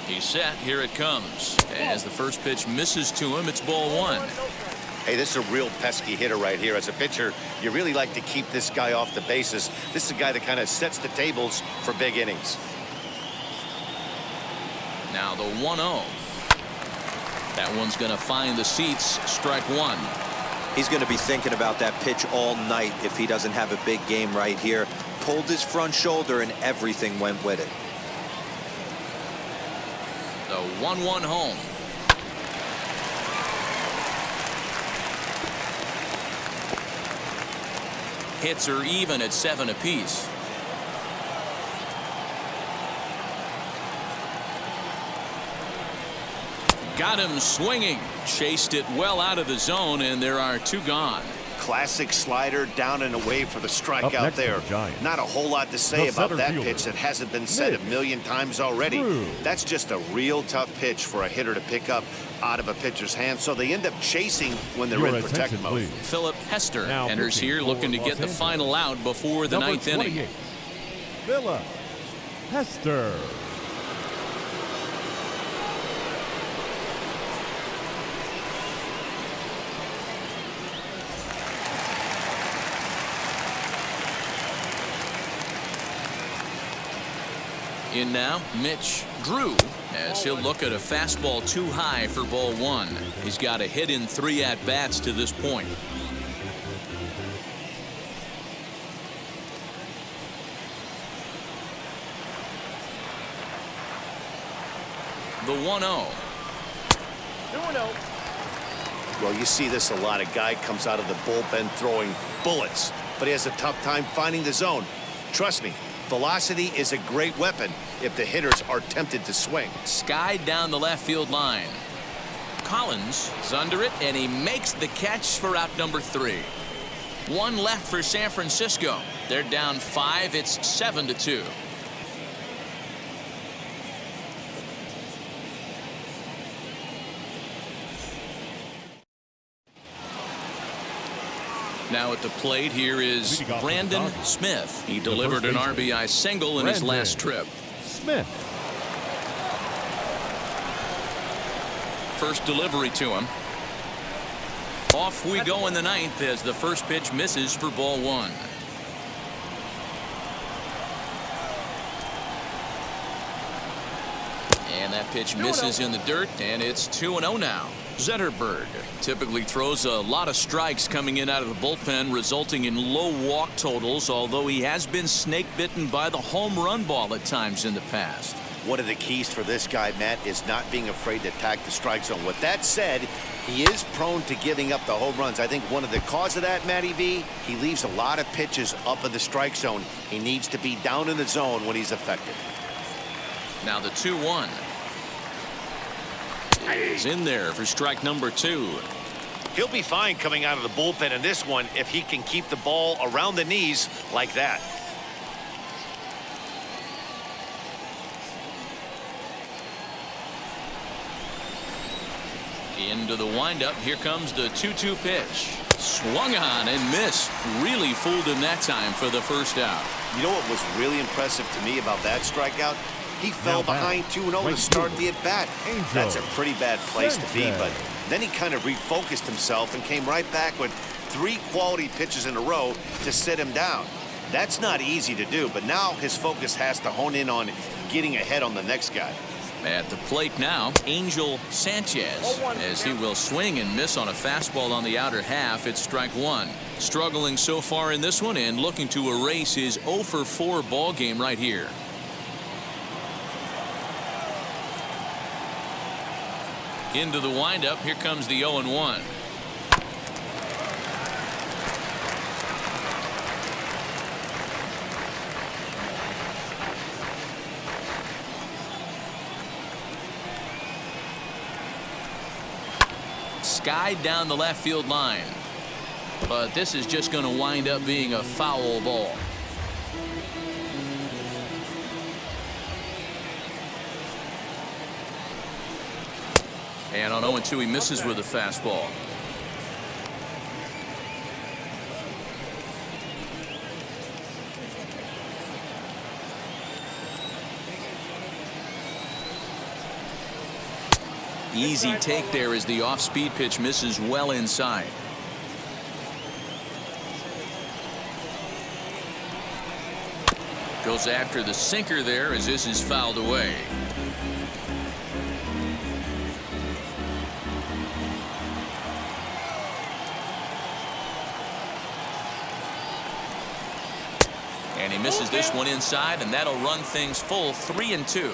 He's set. Here it comes. As the first pitch misses to him, it's ball 1. Hey, this is a real pesky hitter right here. As a pitcher, you really like to keep this guy off the bases. This is a guy that kind of sets the tables for big innings. Now the 1-0. That one's going to find the seats. Strike 1. He's going to be thinking about that pitch all night if he doesn't have a big game right here. Pulled his front shoulder and everything went with it. The 1-1 home. Hits are even at 7 apiece. Got him swinging. Chased it well out of the zone, and there are 2 gone. Classic slider down and away for the strikeout there. Not a whole lot to say about that pitch that hasn't been said a million times already. That's just a real tough pitch for a hitter to pick up out of a pitcher's hand, so they end up chasing when they're in protect mode. Philip Hester enters here looking to get the final out before the 9th inning. Philip Hester. In now, Mitch Drew, as he'll look at a fastball too high for ball 1. He's got a hit in 3 at-bats to this point. The 1-0. 2-0. Well, you see this a lot. A guy comes out of the bullpen throwing bullets, but he has a tough time finding the zone. Trust me, velocity is a great weapon if the hitters are tempted to swing. Skied down the left field line. Collins is under it, and he makes the catch for out number 3. One left for San Francisco. They're down 5. It's 7-2. Now at the plate, here is Brandon Smith. He delivered an RBI single in his last trip. Smith. First delivery to him. Off we go in the 9th as the first pitch misses for ball 1. And that pitch misses in the dirt, and it's 2-0 now. Zetterberg typically throws a lot of strikes coming in out of the bullpen, resulting in low walk totals, although he has been snake bitten by the home run ball at times in the past. One of the keys for this guy, Matt, is not being afraid to attack the strike zone. With that said, he is prone to giving up the home runs. I think one of the cause of that, Matty V, he leaves a lot of pitches up in the strike zone. He needs to be down in the zone when he's effective. Now the 2-1 is in there for strike number 2. He'll be fine coming out of the bullpen in this one if he can keep the ball around the knees like that. Into the windup. Here comes the 2-2 pitch. Swung on and missed. Really fooled him that time for the first out. You know what was really impressive to me about that strikeout? He fell behind 2-0 to start the at-bat. That's a pretty bad place to be, but then he kind of refocused himself and came right back with 3 quality pitches in a row to sit him down. That's not easy to do, but now his focus has to hone in on getting ahead on the next guy. At the plate now, Angel Sanchez, as he will swing and miss on a fastball on the outer half. It's strike 1. Struggling so far in this one and looking to erase his 0-for-4 ball game right here. Into the windup. Here comes the 0-1. Skied down the left field line, but this is just going to wind up being a foul ball. And on 0-2 he misses with a fastball. Easy take there as the off-speed pitch misses well inside. Goes after the sinker there as this is fouled away. And he misses this one inside, and that'll run things full 3-2.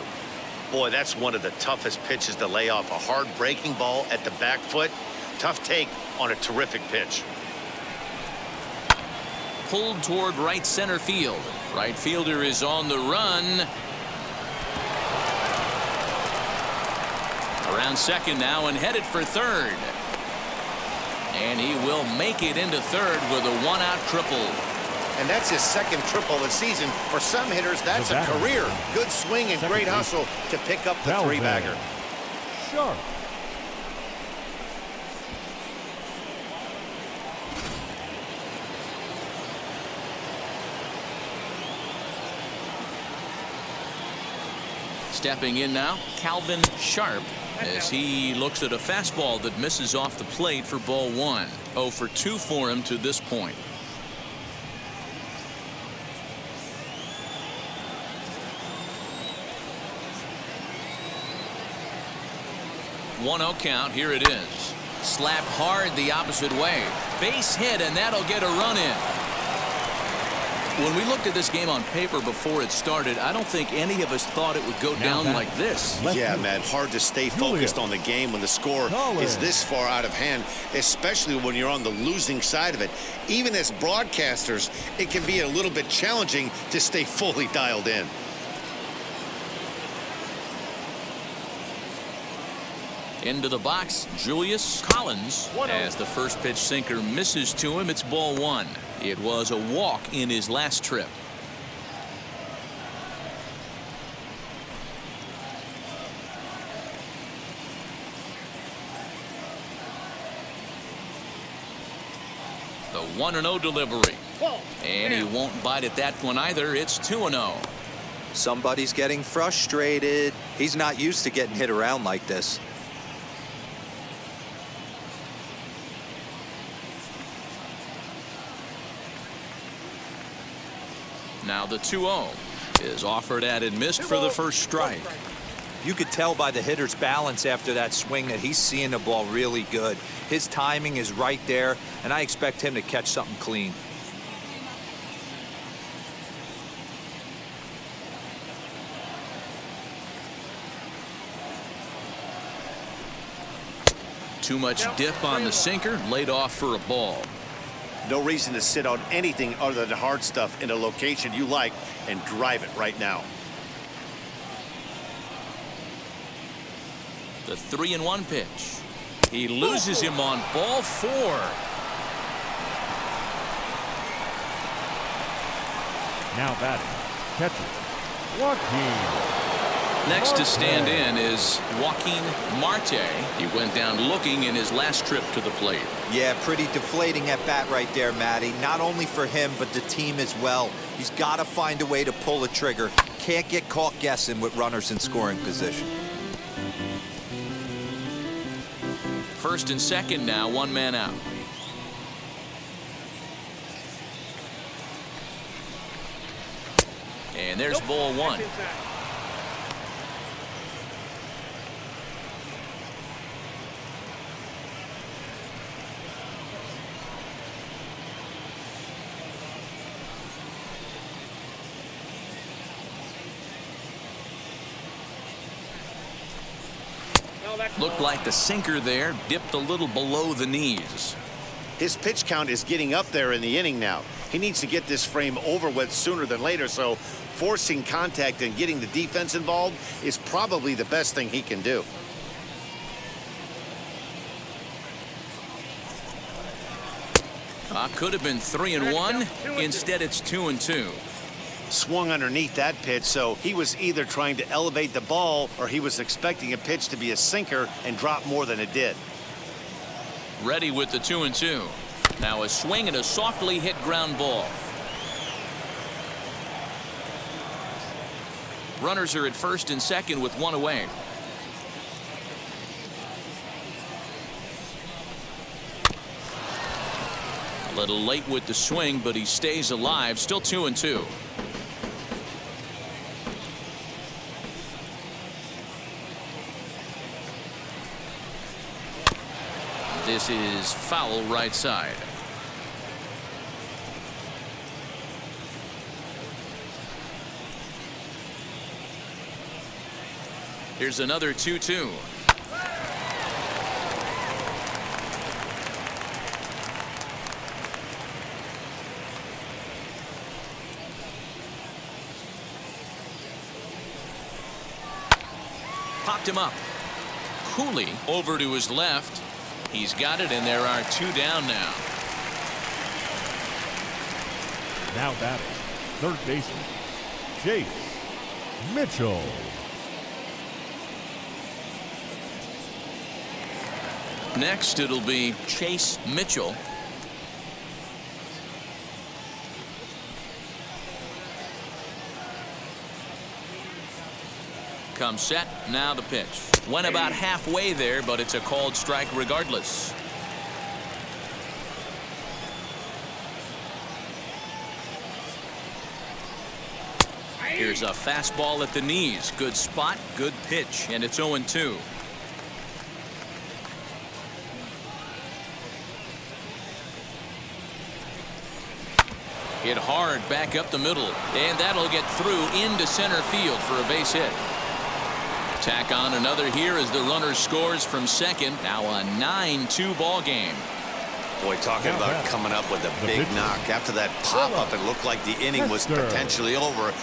Boy, that's one of the toughest pitches to lay off. A hard breaking ball at the back foot. Tough take on a terrific pitch. Pulled toward right center field. Right fielder is on the run. Around second now and headed for third. And he will make it into third with a one-out triple. And that's his second triple of the season. For some hitters, that's a career. Good swing and great hustle to pick up the three-bagger. Sharp. Stepping in now, Calvin Sharp, as he looks at a fastball that misses off the plate for ball 1. 0 for 2 for him to this point. 1-0 count. Here it is. Slapped hard the opposite way. Base hit, and that'll get a run in. When we looked at this game on paper before it started, I don't think any of us thought it would go down like this. Yeah, man, hard to stay focused on the game when the score is this far out of hand, especially when you're on the losing side of it. Even as broadcasters, it can be a little bit challenging to stay fully dialed in. Into the box, Julius Collins. As the first pitch sinker misses to him, it's ball one. It was a walk in his last trip. The 1-0 delivery. And he won't bite at that one either. It's 2-0. Somebody's getting frustrated. He's not used to getting hit around like this. Now the 2-0 is offered at and missed for the first strike. You could tell by the hitter's balance after that swing that he's seeing the ball really good. His timing is right there, and I expect him to catch something clean. Too much dip on the sinker, laid off for a ball. No reason to sit on anything other than hard stuff in a location you like and drive it right now. The 3-1 pitch. He loses him on ball 4. Now batting, catcher, Joaquin. Next to stand in is Joaquin Marte. He went down looking in his last trip to the plate. Yeah, pretty deflating at bat right there, Matty. Not only for him, but the team as well. He's got to find a way to pull the trigger. Can't get caught guessing with runners in scoring position. First and second now, one man out. And there's ball one. Looked like the sinker there dipped a little below the knees. His pitch count is getting up there in the inning now. He needs to get this frame over with sooner than later, so forcing contact and getting the defense involved is probably the best thing he can do. Could have been 3-1. Instead, it's 2-2. Swung underneath that pitch, so he was either trying to elevate the ball or he was expecting a pitch to be a sinker and drop more than it did. Ready with the 2-2. Now a swing and a softly hit ground ball. Runners are at first and second with one away. A little late with the swing, but he stays alive. Still 2-2. This is foul right side. Here's another 2-2. Popped him up. Cooley over to his left. He's got it, and there are two down now. Now batting, third baseman, Chase Mitchell. Next, it'll be Chase Mitchell. Comes set, now the pitch. Went about halfway there, but it's a called strike regardless. Here's a fastball at the knees. Good spot, good pitch, and it's 0-2. Hit hard back up the middle, and that'll get through into center field for a base hit. Tack on another here as the runner scores from second. Now a 9-2 ball game. Boy, talking about coming up with a big knock. After that pop-up, it looked like the inning was potentially over.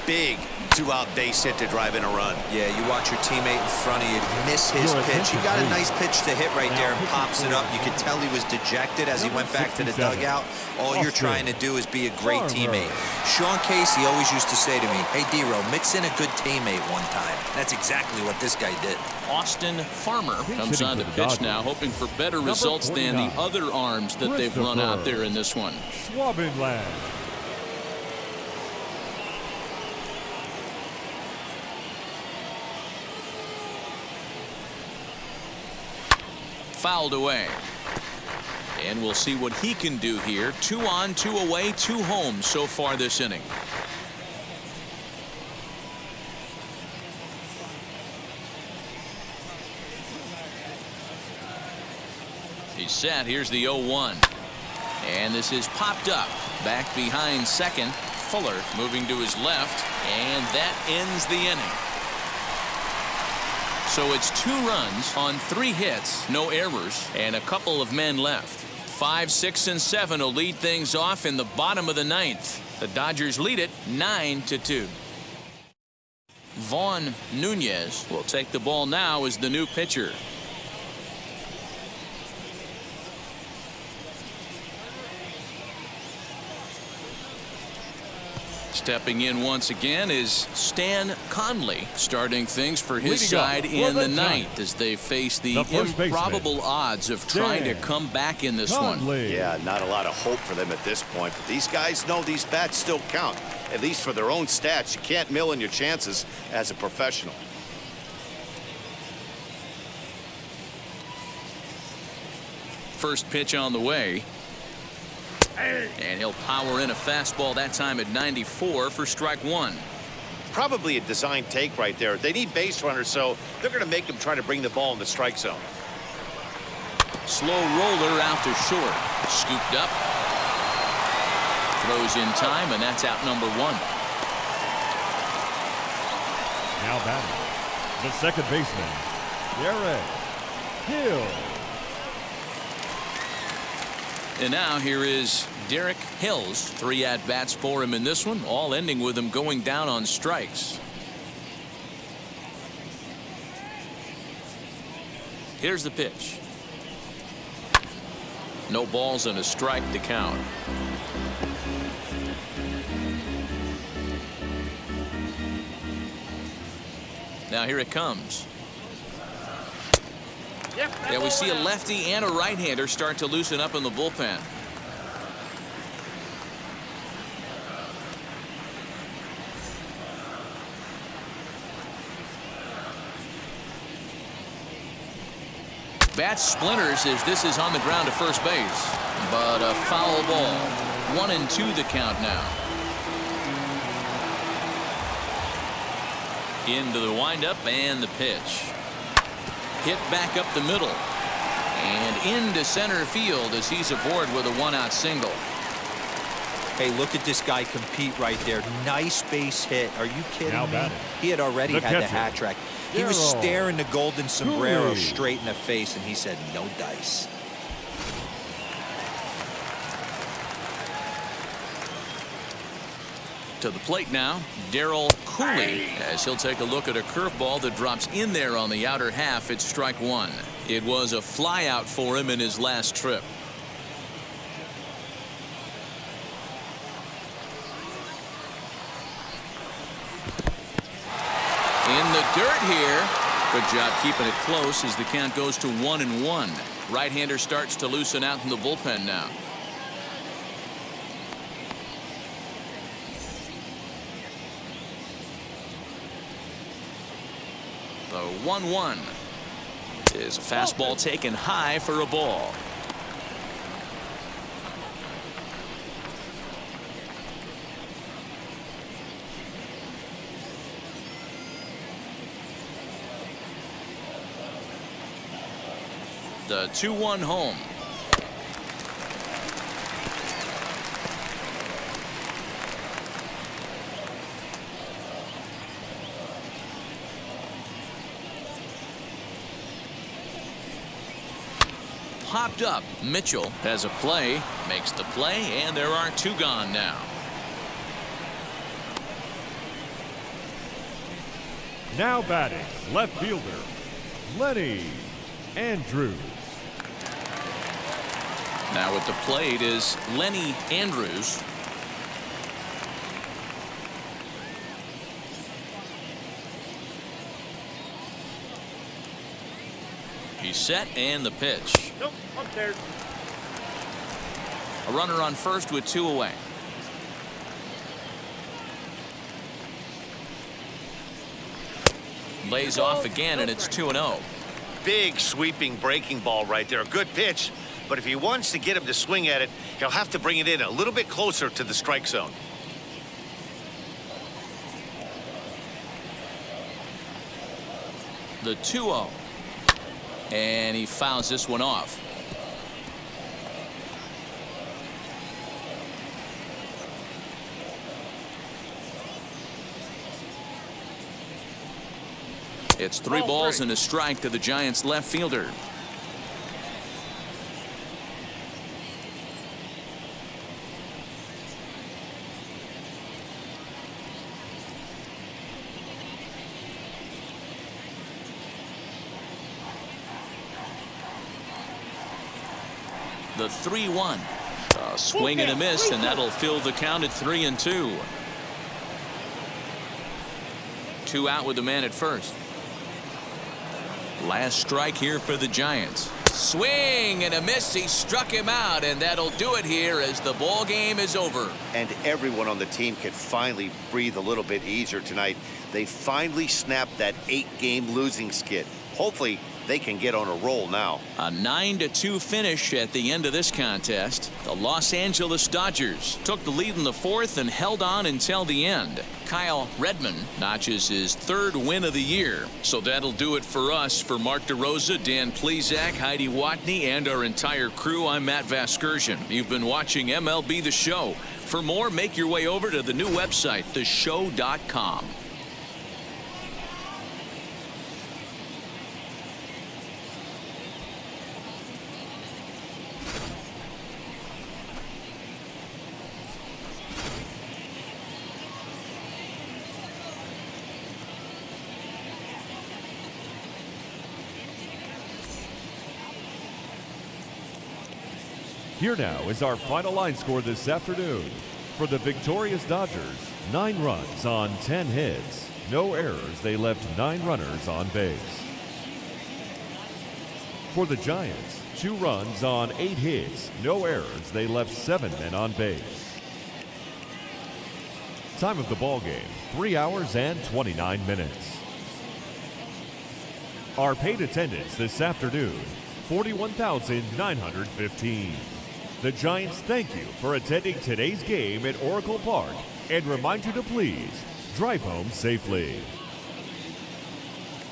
big two-out base hit to drive in a run. Yeah, you watch your teammate in front of you miss his pitch. He got a nice pitch to hit right there and pops it up. You could tell he was dejected as he went back to the dugout. All you're trying to do is be a great teammate. Sean Casey always used to say to me, hey, D-Row, mix in a good teammate one time. That's exactly what this guy did. Austin Farmer comes on to pitch now, hoping for better results than the other arms that they've run out there in this one. Schwabenland. Fouled away. And we'll see what he can do here. 2 on, 2 away, 2 home so far this inning. He's set. Here's the 0-1. And this is popped up. Back behind second. Fuller moving to his left. And that ends the inning. So it's 2 runs on 3 hits, no errors, and a couple of men left. 5, 6, and 7 will lead things off in the bottom of the 9th. The Dodgers lead it 9-2. Vaughn Nunez will take the ball now as the new pitcher. Stepping in once again is Stan Conley, starting things for his side in the 9th as they face the improbable odds of trying to come back in this one. Yeah, not a lot of hope for them at this point, but these guys know these bats still count, at least for their own stats. You can't mill in your chances as a professional. First pitch on the way. And he'll power in a fastball that time at 94 for strike 1. Probably a design take right there. They need base runners, so they're going to make him try to bring the ball in the strike zone. Slow roller out to short. Scooped up. Throws in time, and that's out number 1. Now batting, the second baseman, Derrick Hills. And now here is Derrick Hills. 3 at-bats for him in this one, all ending with him going down on strikes. Here's the pitch. No balls and a strike to count. Now here it comes. Yeah, we see a lefty and a right-hander start to loosen up in the bullpen. Bat splinters as this is on the ground to first base. But a foul ball. 1-2 the count now. Into the windup and the pitch. Hit back up the middle. And into center field as he's aboard with a 1-out single. Hey, look at this guy compete right there. Nice base hit. Are you kidding me? He had already had the hat trick. He was staring the golden sombrero straight in the face, and he said, no dice. To the plate now, Darryl Cooley, as he'll take a look at a curveball that drops in there on the outer half. It's strike 1. It was a flyout for him in his last trip. In the dirt here. Good job keeping it close as the count goes to 1-1. Right-hander starts to loosen out in the bullpen now. The 1-1 is a fastball taken high for a ball. The 2-1 home. Popped up. Mitchell has a play, makes the play, and there are 2 gone now. Now batting, left fielder, Lenny Andrews. Now at the plate is Lenny Andrews. He's set, and the pitch. Nope, up there. A runner on first with 2 away. Lays off again, and it's 2-0. Big sweeping breaking ball right there. A good pitch. But if he wants to get him to swing at it, he'll have to bring it in a little bit closer to the strike zone. The 2-0. And he fouls this one off. It's 3 balls and a strike to the Giants left fielder. The 3-1. A swing and a miss, and that'll fill the count at 3-2. 2 out with the man at first. Last strike here for the Giants. Swing and a miss. He struck him out, and that'll do it here as the ball game is over. And everyone on the team can finally breathe a little bit easier tonight. They finally snapped that 8-game losing skid. Hopefully, they can get on a roll now. A 9-2 finish at the end of this contest. The Los Angeles Dodgers took the lead in the 4th and held on until the end. Kyle Redmond notches his 3rd win of the year. So that'll do it for us. For Mark DeRosa, Dan Plesac, Heidi Watney, and our entire crew, I'm Matt Vasgersian. You've been watching MLB The Show. For more, make your way over to the new website, theshow.com. Here now is our final line score this afternoon. For the victorious Dodgers, 9 runs on 10 hits. No errors. They left 9 runners on base. For the Giants, 2 runs on 8 hits. No errors. They left 7 men on base. Time of the ball game, 3 hours and 29 minutes. Our paid attendance this afternoon, 41,915. The Giants thank you for attending today's game at Oracle Park and remind you to please drive home safely.